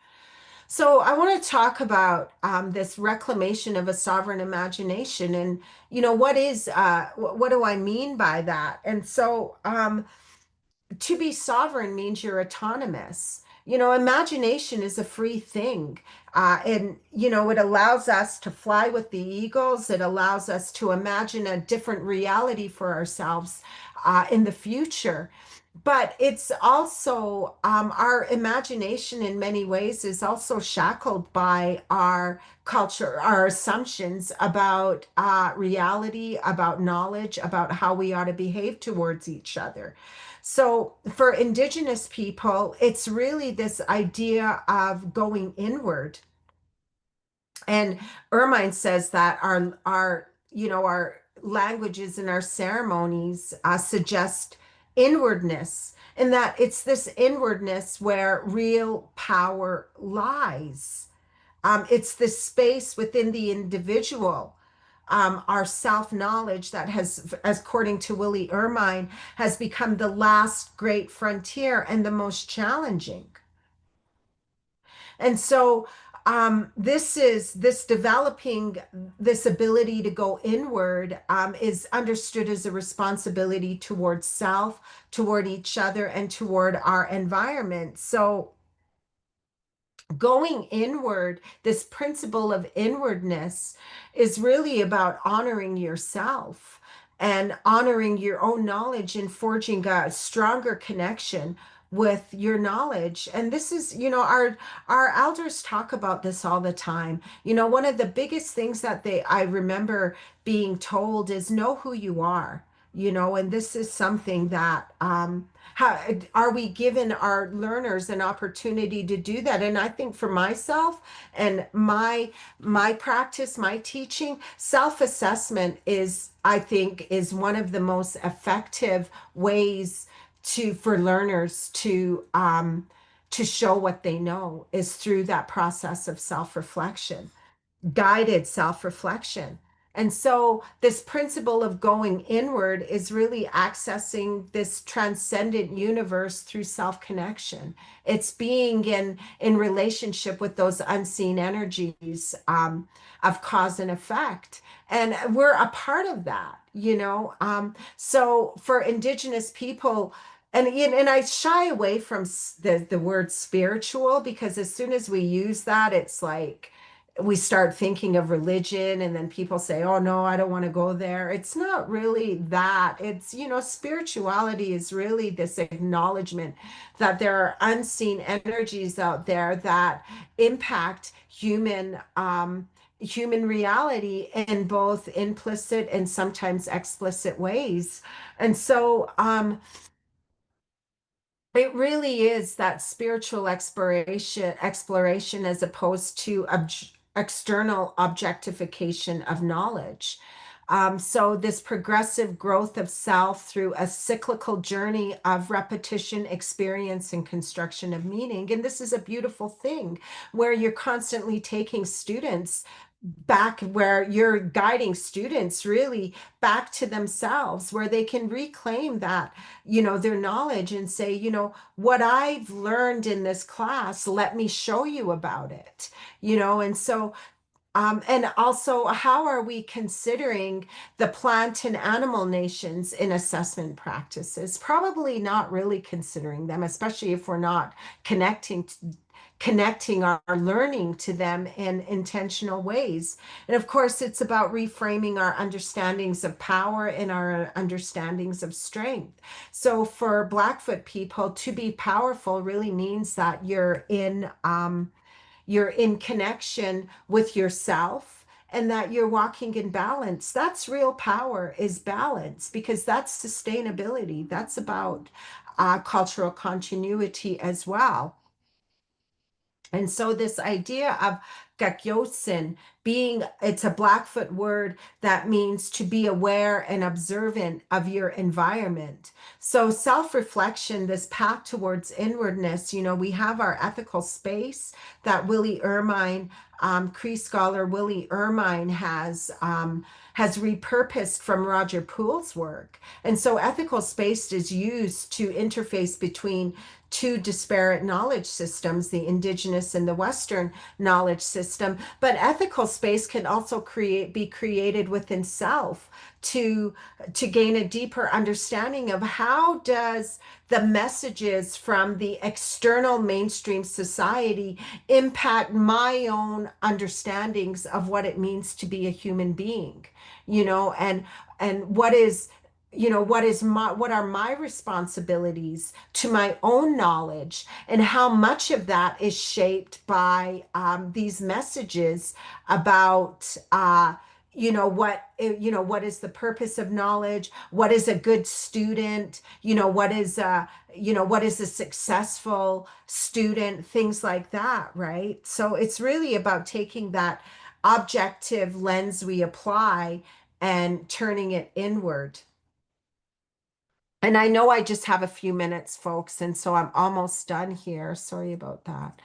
So I want to talk about this reclamation of a sovereign imagination, and what do I mean by that? And so to be sovereign means you're autonomous. Imagination is a free thing. And, it allows us to fly with the eagles. It allows us to imagine a different reality for ourselves in the future. But it's also our imagination in many ways is also shackled by our culture, our assumptions about reality, about knowledge, about how we ought to behave towards each other. So for Indigenous people, it's really this idea of going inward. And Ermine says that our languages and our ceremonies suggest inwardness, and that it's this inwardness where real power lies. It's this space within the individual, our self-knowledge that has, as according to Willie Ermine, has become the last great frontier and the most challenging. And so this developing this ability to go inward is understood as a responsibility towards self, toward each other, and toward our environment. So going inward, this principle of inwardness is really about honoring yourself and honoring your own knowledge and forging a stronger connection with your knowledge. And this is, our elders talk about this all the time. One of the biggest things that I remember being told is know who you are. And this is something that how are we giving our learners an opportunity to do that? And I think for myself and my practice, my teaching, self-assessment is, I think, is one of the most effective ways for learners to show what they know is through that process of self-reflection, guided self-reflection. And so this principle of going inward is really accessing this transcendent universe through self-connection. It's being in relationship with those unseen energies of cause and effect. And we're a part of that. So for Indigenous people, and I shy away from the word spiritual, because as soon as we use that, it's like we start thinking of religion, and then people say, oh no, I don't want to go there. It's not really that. It's, spirituality is really this acknowledgement that there are unseen energies out there that impact human reality in both implicit and sometimes explicit ways. And so it really is that spiritual exploration as opposed to external objectification of knowledge. So, this progressive growth of self through a cyclical journey of repetition, experience, and construction of meaning. And this is a beautiful thing where you're constantly taking students back, where you're guiding students really back to themselves, where they can reclaim that, their knowledge and say, what I've learned in this class, let me show you about it, and so and also, how are we considering the plant and animal nations in assessment practices? Probably not really considering them, especially if we're not connecting our learning to them in intentional ways. And of course, it's about reframing our understandings of power and our understandings of strength. So for Blackfoot people, to be powerful really means that you're in connection with yourself and that you're walking in balance. That's real power, is balance, because that's sustainability. That's about cultural continuity as well. And so this idea of gakyosin being, it's a Blackfoot word that means to be aware and observant of your environment. So self-reflection, this path towards inwardness, we have our ethical space that Willie Ermine, Cree scholar Willie Ermine has repurposed from Roger Poole's work. And so ethical space is used to interface between two disparate knowledge systems, the indigenous and the Western knowledge system. But ethical space can also be created within self to gain a deeper understanding of how does the messages from the external mainstream society impact my own understandings of what it means to be a human being, and what are my responsibilities to my own knowledge, and how much of that is shaped by these messages about what is the purpose of knowledge, what is a good student, what is a successful student, things like that, right? So it's really about taking that objective lens we apply and turning it inward. And I know I just have a few minutes, folks, and so I'm almost done here. Sorry about that.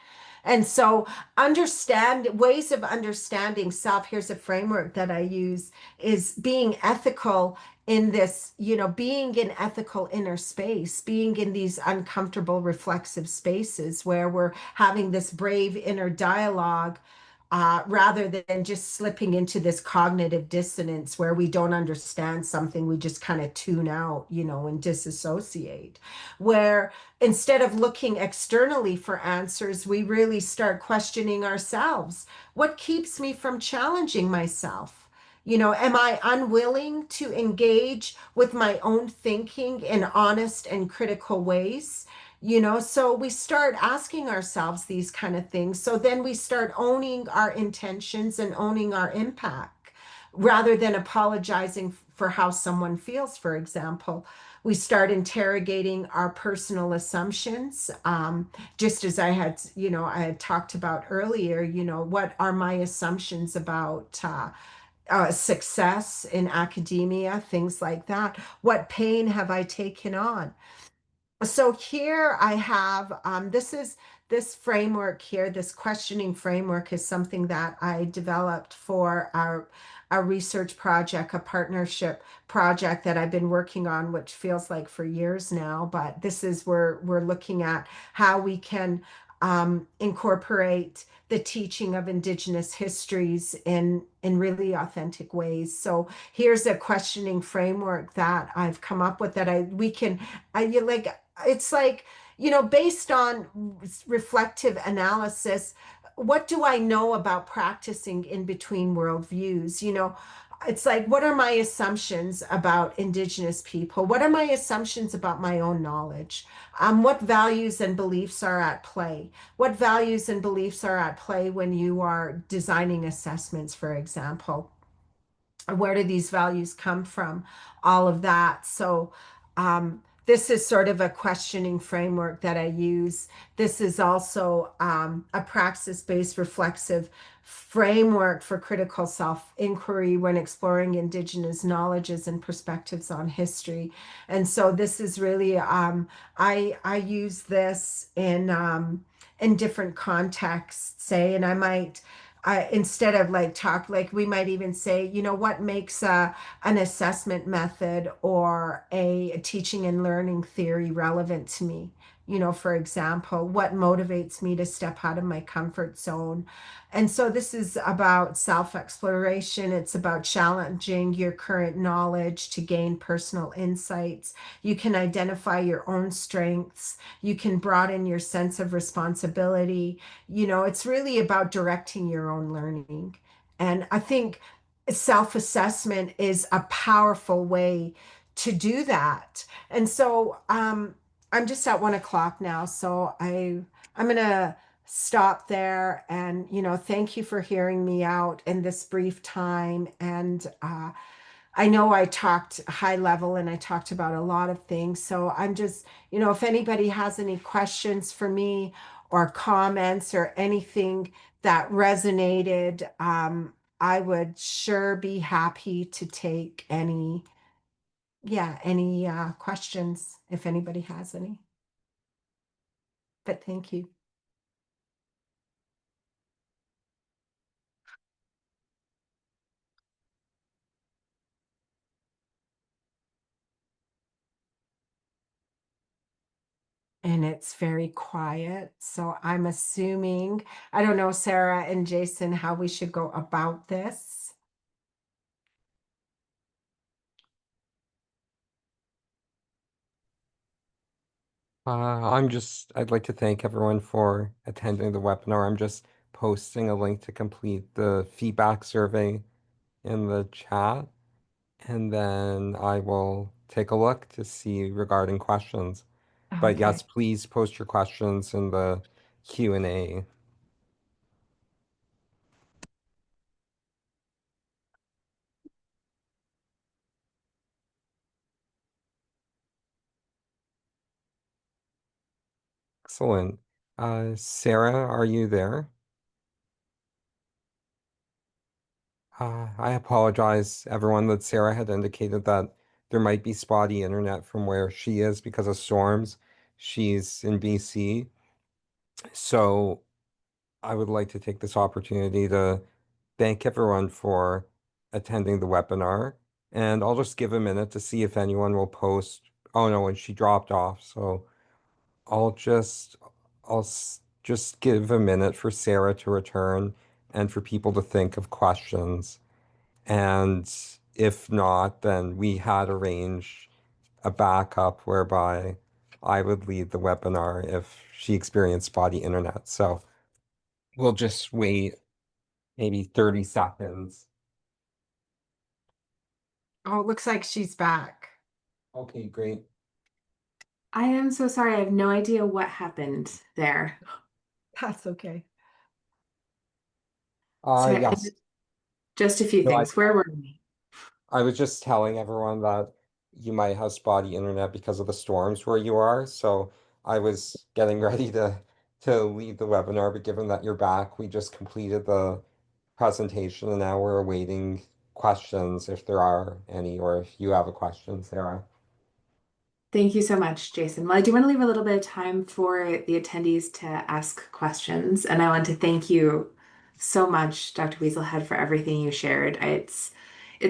And so, understand ways of understanding self. Here's a framework that I use, is being ethical in this, being in ethical inner space, being in these uncomfortable reflexive spaces where we're having this brave inner dialogue, rather than just slipping into this cognitive dissonance where we don't understand something, we just kind of tune out, and disassociate. Where instead of looking externally for answers, we really start questioning ourselves. What keeps me from challenging myself? Am I unwilling to engage with my own thinking in honest and critical ways? So we start asking ourselves these kind of things. So then we start owning our intentions and owning our impact rather than apologizing for how someone feels, for example. We start interrogating our personal assumptions, just as I had talked about earlier. What are my assumptions about success in academia, things like that? What pain have I taken on? So here I have, this framework here, this questioning framework is something that I developed for our research project, a partnership project that I've been working on, which feels like for years now. But this is where we're looking at how we can incorporate the teaching of Indigenous histories in really authentic ways. So here's a questioning framework that I've come up with that we can, you like, it's like, based on reflective analysis, what do I know about practicing in between worldviews? It's like, what are my assumptions about Indigenous people? What are my assumptions about my own knowledge? What values and beliefs are at play? What values and beliefs are at play when you are designing assessments, for example? Where do these values come from? All of that. So, this is sort of a questioning framework that I use. This is also a praxis-based reflexive framework for critical self-inquiry when exploring Indigenous knowledges and perspectives on history. And so this is really I use this in different contexts, say, and I might instead of like talk like we might even say, you know, what makes an assessment method or a teaching and learning theory relevant to me. You know, for example, what motivates me to step out of my comfort zone. And so this is about self exploration. It's about challenging your current knowledge to gain personal insights. You can identify your own strengths. You can broaden your sense of responsibility. You know, it's really about directing your own learning. And I think self-assessment is a powerful way to do that. And so I'm just at 1 o'clock now, so I'm gonna stop there and thank you for hearing me out in this brief time. And I know I talked high level and I talked about a lot of things. So I'm just, if anybody has any questions for me or comments or anything that resonated, I would sure be happy to take any questions if anybody has any. But thank you. And it's very quiet. So I'm assuming, I don't know, Sarah and Jason, how we should go about this. I'd like to thank everyone for attending the webinar. I'm just posting a link to complete the feedback survey in the chat, and then I will take a look to see regarding questions. But yes, Okay. please post your questions in the Q&A. Excellent. Sarah, are you there? I apologize, everyone, that Sarah had indicated that there might be spotty internet from where she is because of storms. She's in BC. So I would like to take this opportunity to thank everyone for attending the webinar. And I'll just give a minute to see if anyone will post. Oh no, and she dropped off. So I'll just just give a minute for Sarah to return and for people to think of questions. And if not, then we had arranged a backup whereby I would lead the webinar if she experienced spotty internet. So we'll just wait maybe 30 seconds. Oh, it looks like she's back. Okay, great. I am so sorry. I have no idea what happened there. That's okay. So Yes. just a few No, things. Where were we? I was just telling everyone that you might have spotty internet because of the storms where you are. So I was getting ready to lead the webinar, but given that you're back, we just completed the presentation and now we're awaiting questions if there are any, or if you have a question, Sarah. Thank you so much, Jason. Well, I do want to leave a little bit of time for the attendees to ask questions, and I want to thank you so much, Dr. Weaselhead, for everything you shared. It's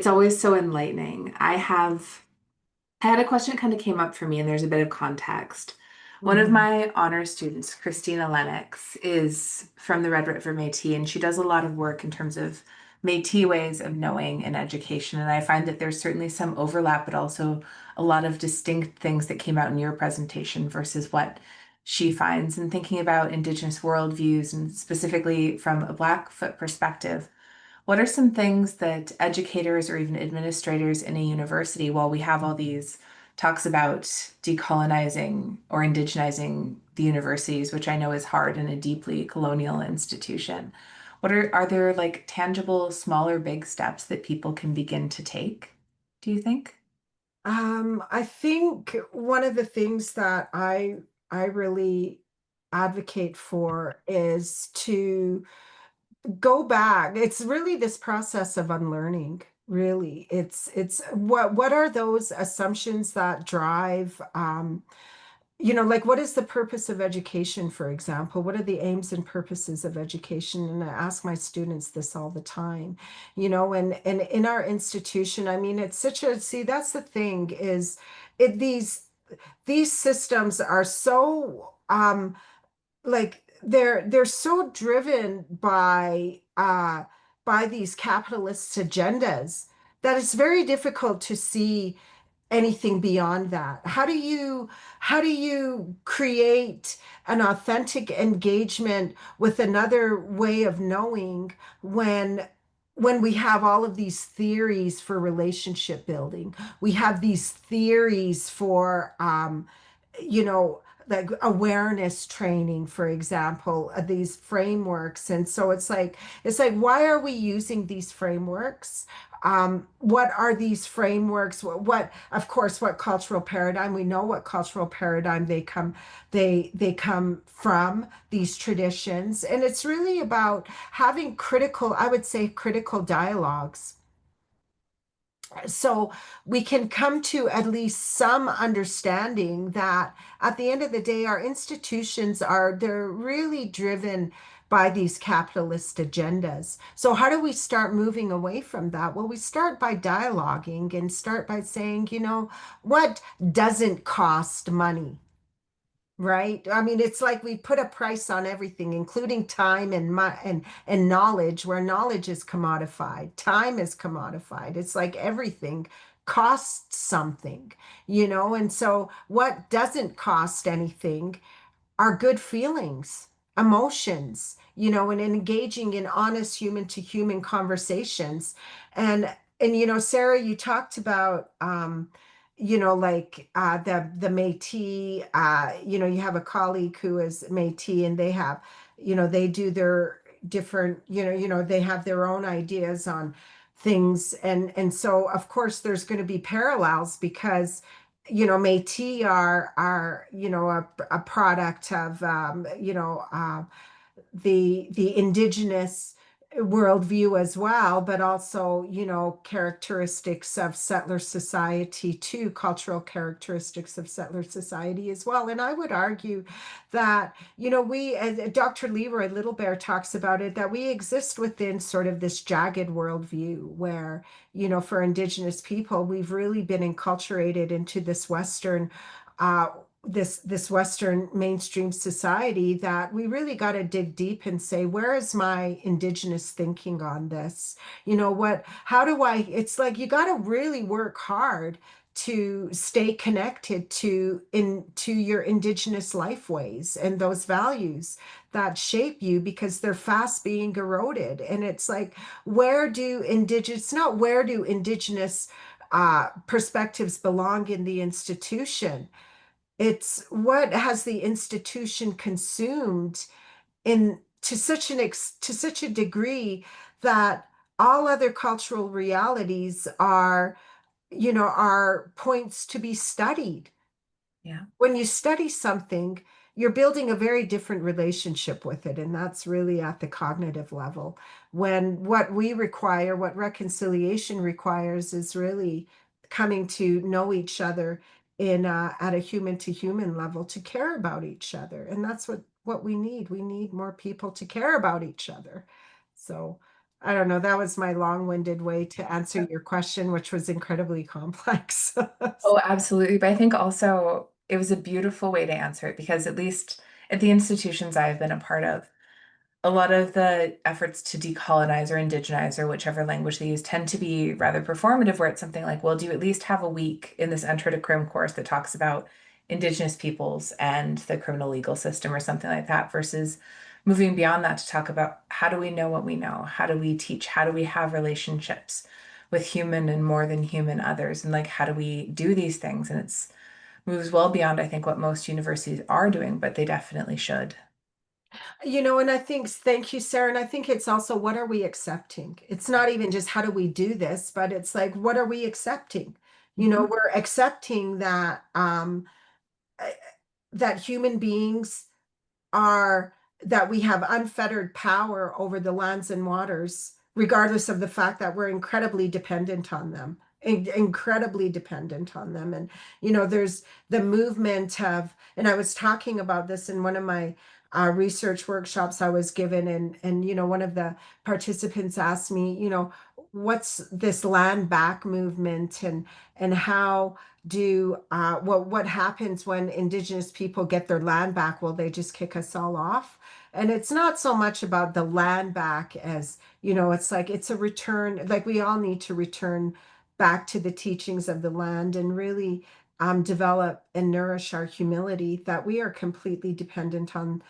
always so enlightening. I had a question that kind of came up for me, and there's a bit of context. One of Mhm. my honor students, Christina Lennox, is from the Red River Métis, and she does a lot of work in terms of Métis ways of knowing and education. And I find that there's certainly some overlap, but also a lot of distinct things that came out in your presentation versus what she finds. And thinking about Indigenous worldviews, and specifically from a Blackfoot perspective, what are some things that educators or even administrators in a university, while we have all these talks about decolonizing or indigenizing the universities, which I know is hard in a deeply colonial institution, are there like tangible, small or big steps that people can begin to take, do you think? I think one of the things that I really advocate for is to go back. It's really this process of unlearning. Really, it's what are those assumptions that drive like what is the purpose of education, for example? What are the aims and purposes of education? And I ask my students this all the time, and in our institution, I mean, it's such a, see, that's the thing is it these systems are so like they're so driven by these capitalist agendas that it's very difficult to see anything beyond that. How do you create an authentic engagement with another way of knowing when we have all of these theories for relationship building, we have these theories for you know like awareness training, for example, these frameworks. And so it's like why are we using these frameworks? What are these frameworks? Of course, what cultural paradigm? We know what cultural paradigm they come from, these traditions. And it's really about having critical, I would say, critical dialogues, so we can come to at least some understanding that at the end of the day, our institutions they're really driven by these capitalist agendas. So how do we start moving away from that? Well, we start by dialoguing and start by saying, what doesn't cost money? Right? I mean, it's like we put a price on everything, including time and knowledge, where knowledge is commodified, time is commodified. It's like everything costs something, and so what doesn't cost anything are good feelings, emotions, and engaging in honest human to human conversations. And Sarah, you talked about the Métis, you have a colleague who is Métis, and they have, they do their different, they have their own ideas on things. And so of course there's going to be parallels because Métis are a product of the indigenous worldview as well, but also, characteristics of settler society too, cultural characteristics of settler society as well. And I would argue that, we, as Dr. Leroy Little Bear talks about it, that we exist within sort of this jagged worldview where, for indigenous people, we've really been enculturated into this uh, this Western mainstream society, that we really got to dig deep and say, where is my indigenous thinking on this? How do it's like you got to really work hard to stay connected to your indigenous life ways and those values that shape you, because they're fast being eroded. And it's like, it's not where do indigenous perspectives belong in the institution, it's what has the institution consumed in to such a degree that all other cultural realities are points to be studied. Yeah. When you study something, you're building a very different relationship with it. And that's really at the cognitive level. When what we require, what reconciliation requires, is really coming to know each other at a human to human level, to care about each other. And that's what we need. We need more people to care about each other. So I don't know. That was my long-winded way to answer your question, which was incredibly complex. Oh, absolutely. But I think also it was a beautiful way to answer it because at least at the institutions I've been a part of, a lot of the efforts to decolonize or indigenize or whichever language they use tend to be rather performative, where it's something like, well, do you at least have a week in this Intro to Crim course that talks about Indigenous peoples and the criminal legal system or something like that, versus moving beyond that to talk about how do we know what we know? How do we teach? How do we have relationships with human and more than human others? And like, how do we do these things? And it's moves well beyond, I think, what most universities are doing, but they definitely should. And I think, thank you, Sarah. And I think it's also, what are we accepting? It's not even just how do we do this, but it's like, what are we accepting? Mhm. We're accepting uh, that human beings are that we have unfettered power over the lands and waters, regardless of the fact that we're incredibly dependent on them, incredibly dependent on them. And, there's the movement of, and I was talking about this in one of my research workshops I was given, and one of the participants asked me, what's this land back movement, and how do what happens when indigenous people get their land back? Will they just kick us all off? And it's not so much about the land back as, it's like it's a return, like we all need to return back to the teachings of the land and really develop and nourish our humility that we are completely dependent on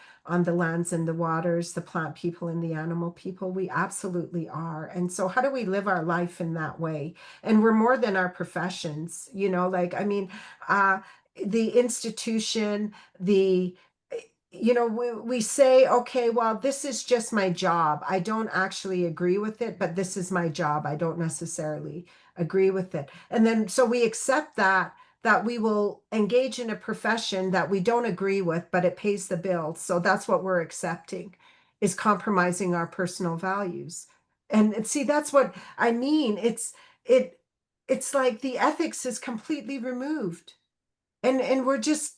the lands and the waters, the plant people and the animal people. We absolutely are. And so how do we live our life in that way? And we're more than our professions, like, I mean, uh, the institution, we say, okay, well, this is just my job. I don't actually agree with it, but this is my job. I don't necessarily agree with it. And then so we accept that we will engage in a profession that we don't agree with, but it pays the bills. So that's what we're accepting, is compromising our personal values. And see, that's what I mean. It it's like the ethics is completely removed. And we're just,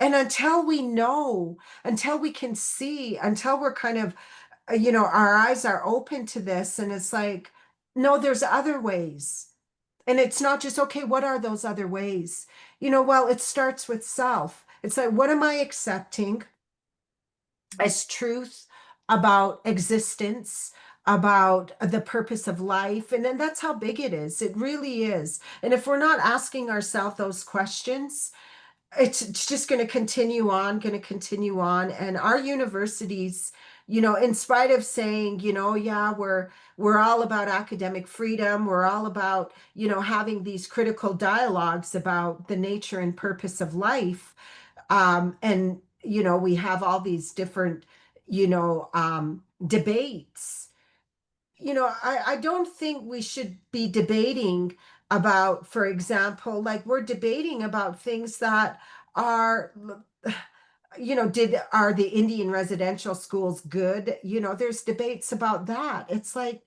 and until we know, until we can see, until we're kind of, our eyes are open to this, and it's like, no, there's other ways. And it's not just, okay, what are those other ways? Well, it starts with self. It's like, what am I accepting as truth about existence, about the purpose of life? And then that's how big it is. It really is. And if we're not asking ourselves those questions, it's just going to continue on, going to continue on. And our universities, in spite of saying, yeah, we're all about academic freedom, we're all about, having these critical dialogues about the nature and purpose of life. And we have all these different, debates. I don't think we should be debating about, for example, like we're debating about things that are, are the Indian residential schools good? There's debates about that. It's like,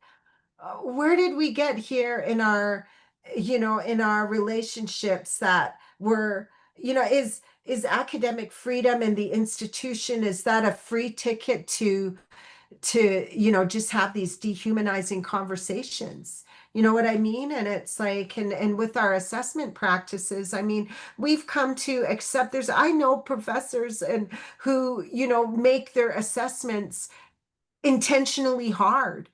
where did we get here in our, in our relationships that were, is academic freedom in the institution, is that a free ticket to just have these dehumanizing conversations? You know what I mean? And it's like, and with our assessment practices, I mean, we've come to accept, I know professors and who, make their assessments intentionally hard,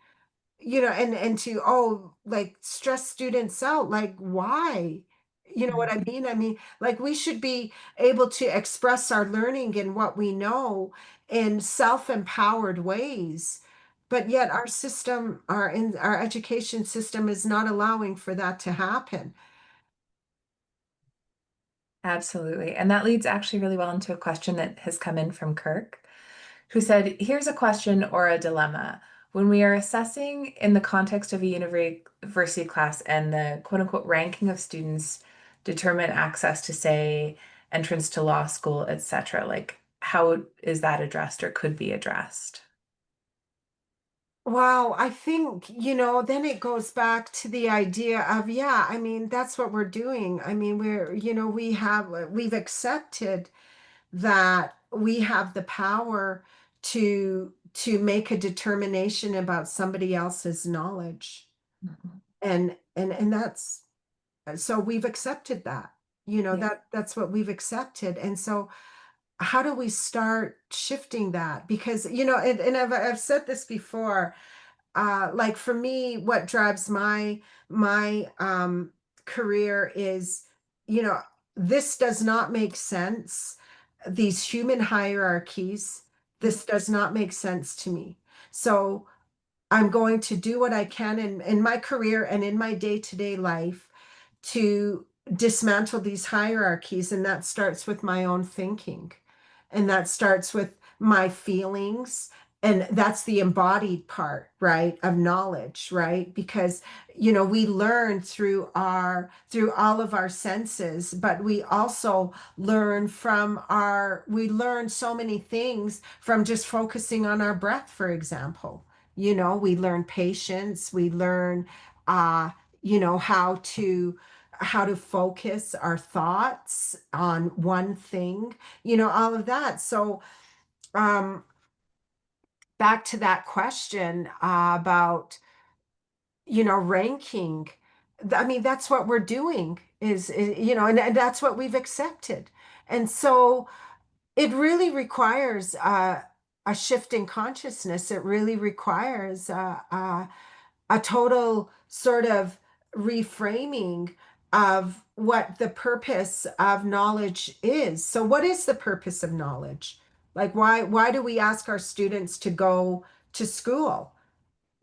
and to, like, stress students out. Like, why? You know what I mean? I mean, like, we should be able to express our learning and what we know in self-empowered ways. But yet our education system is not allowing for that to happen. Absolutely. And that leads actually really well into a question that has come in from Kirk, who said, here's a question or a dilemma. When we are assessing in the context of a university class and the quote unquote ranking of students determine access to, say, entrance to law school, etc., like how is that addressed or could be addressed? Well, I think, then it goes back to the idea of, yeah, I mean, that's what we're doing. I mean, we've accepted that we have the power to make a determination about somebody else's knowledge. Mhm. And that's, so we've accepted that. Yeah. That's what we've accepted. And so how do we start shifting that? Because, and I've said this before, like for me, what drives my career is, you know, this does not make sense. These human hierarchies, this does not make sense to me. So I'm going to do what I can in my career and in my day-to-day life to dismantle these hierarchies. And that starts with my own thinking. And that starts with my feelings And that's the embodied part, right, of knowledge, right? Because, we learn through all of our senses, but we also we learn so many things from just focusing on our breath, for example. We learn patience, we learn, uh, how to focus our thoughts on one thing, all of that. So, um, back to that question about ranking. I mean, that's what we're doing and that's what we've accepted. And so it really requires a shift in consciousness. It really requires a total sort of reframing of what the purpose of knowledge is. So what is the purpose of knowledge? Like why do we ask our students to go to school?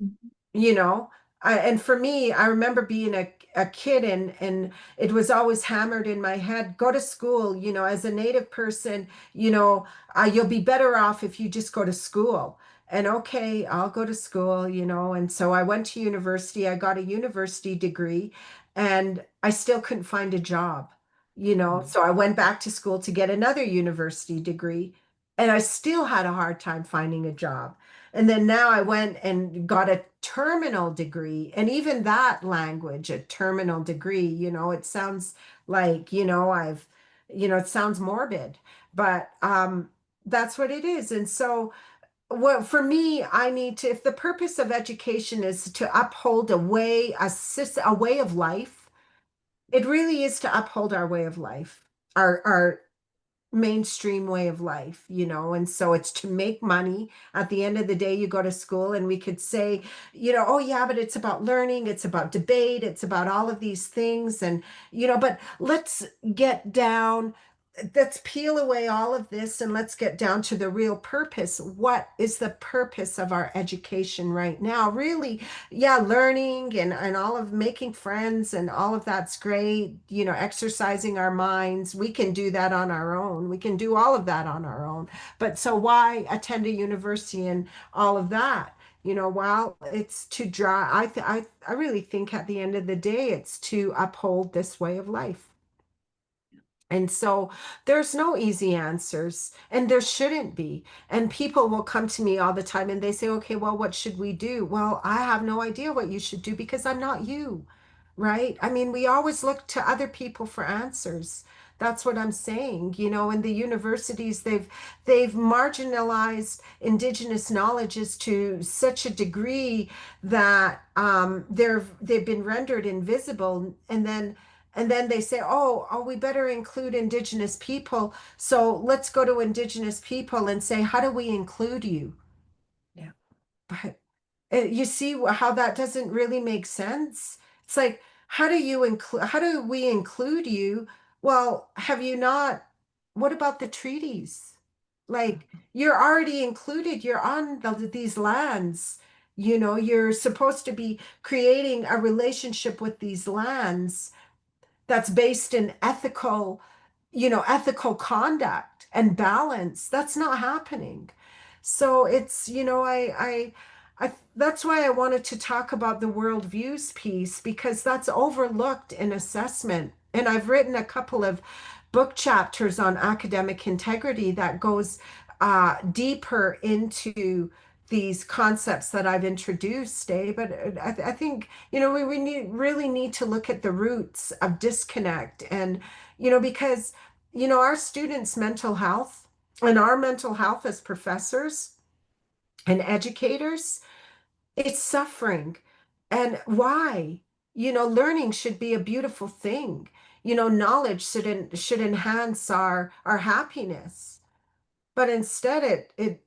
Mhm. you know and for me, I remember being a kid, and it was always hammered in my head, go to school, as a native person, you'll be better off if you just go to school. And okay, I'll go to school, and so I went to university, I got a university degree, and I still couldn't find a job. So I went back to school to get another university degree, and I still had a hard time finding a job. And then now I went and got a terminal degree. And even that language, a terminal degree, it sounds like, it sounds morbid, but that's what it is. And so, well, for me, I need to, if the purpose of education is to uphold a way of life, it really is to uphold our way of life, our mainstream way of life, and so it's to make money. At the end of the day, you go to school, and we could say, oh yeah, but it's about learning, it's about debate, it's about all of these things. And, but let's peel away all of this, and let's get down to the real purpose. What is the purpose of our education right now? Really, yeah, learning and all of making friends and all of that's great. Exercising our minds, we can do that on our own. We can do all of that on our own. But so why attend a university and all of that? Well, it's to draw. I really think at the end of the day, it's to uphold this way of life. And so there's no easy answers, and there shouldn't be. And people will come to me all the time and they say, okay, well, what should we do? Well, I have no idea what you should do because I'm not you, right? I mean, we always look to other people for answers. That's what I'm saying. In the universities, they've marginalized indigenous knowledges to such a degree that they've been rendered invisible, and then they say, oh, we better include indigenous people. So let's go to indigenous people and say, how do we include you? Yeah. But you see how that doesn't really make sense. It's like, how do we include you? Well, have you not, what about the treaties? Like, you're already included, you're on these lands. You're supposed to be creating a relationship with these lands that's based in ethical conduct and balance. That's not happening. So it's, that's why I wanted to talk about the worldviews piece, because that's overlooked in assessment. And I've written a couple of book chapters on academic integrity that goes deeper into these concepts that I've introduced, but I think, really need to look at the roots of disconnect. And, because, our students' mental health and our mental health as professors and educators, it's suffering. And why? Learning should be a beautiful thing. Knowledge should enhance our happiness. But instead, it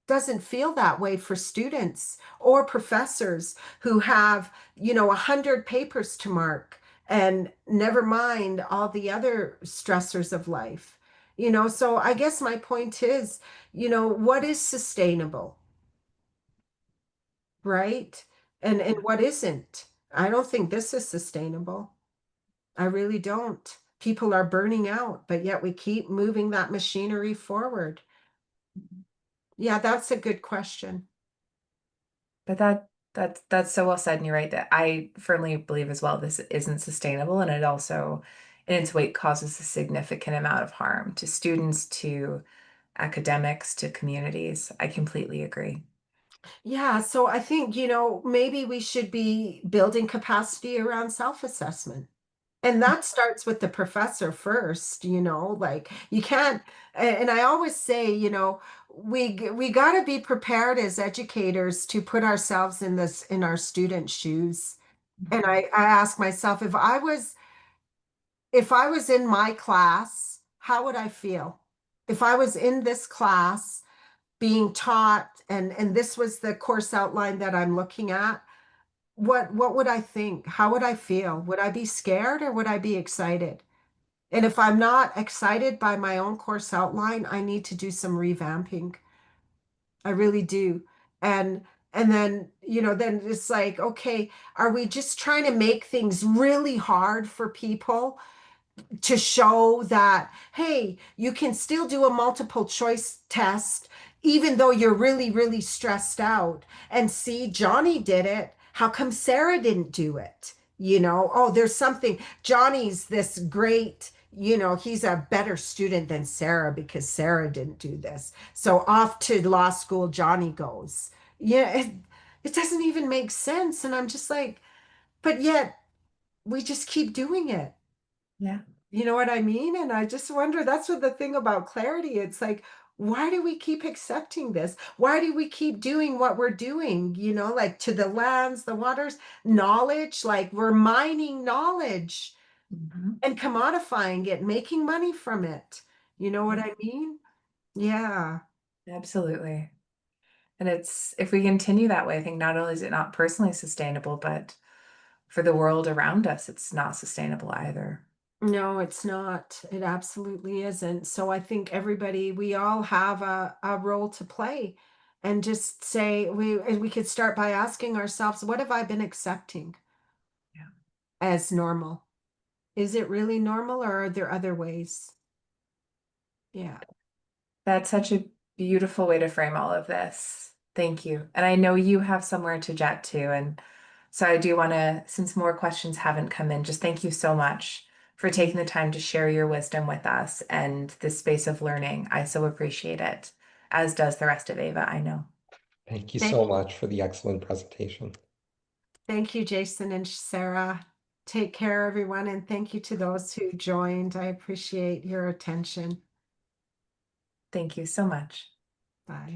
doesn't feel that way for students or professors who have, 100 papers to mark, and never mind all the other stressors of life. So I guess my point is, what is sustainable, right? And what isn't? I don't think this is sustainable. I really don't. People are burning out, but yet we keep moving that machinery forward. Yeah, that's a good question. But that's so well said, and you're right that I firmly believe as well this isn't sustainable, and it also, in its weight, causes a significant amount of harm to students, to academics, to communities. I completely agree. Yeah, so I think, maybe we should be building capacity around self-assessment. And that starts with the professor first, like you can't, and I always say, we got to be prepared as educators to put ourselves in our students' shoes. And Mhm. I ask myself, if I was in my class, how would I feel? If I was in this class being taught and this was the course outline that I'm looking at, what would I think? How would I feel? Would I be scared or would I be excited? And if I'm not excited by my own course outline, I need to do some revamping. I really do. And and then, then it's like, okay, are we just trying to make things really hard for people to show that, hey, you can still do a multiple choice test even though you're really, really stressed out. And see, Johnny did it. How come Sarah didn't do it? Oh, there's something. Johnny's this great, he's a better student than Sarah because Sarah didn't do this. So off to law school, Johnny goes. Yeah, it doesn't even make sense. And I'm just like, but yet we just keep doing it. Yeah. You know what I mean? And I just wonder, that's what the thing about clarity. It's like, why do we keep accepting this? Why do we keep doing what we're doing? Like to the lands, the waters, knowledge, like we're mining knowledge Mhm. and commodifying it, making money from it. You know what Yeah, I mean? Yeah. absolutely. And it's if we continue that way, I think not only is it not personally sustainable, but for the world around us, it's not sustainable either. No, it's not. It absolutely isn't. So I think we all have a role to play and just say, we could start by asking ourselves, what have I been accepting Yeah. as normal? Is it really normal or are there other ways? Yeah. That's such a beautiful way to frame all of this. Thank you. And I know you have somewhere to jet to. And so I do want to, since more questions haven't come in, just thank you so much for taking the time to share your wisdom with us and this space of learning. I so appreciate it, as does the rest of Ava, I know. Thank you Thank, so much for the excellent presentation. thank you, Jason and Sarah. Take care, everyone. And thank you to those who joined. I appreciate your attention. Thank you so much. Bye.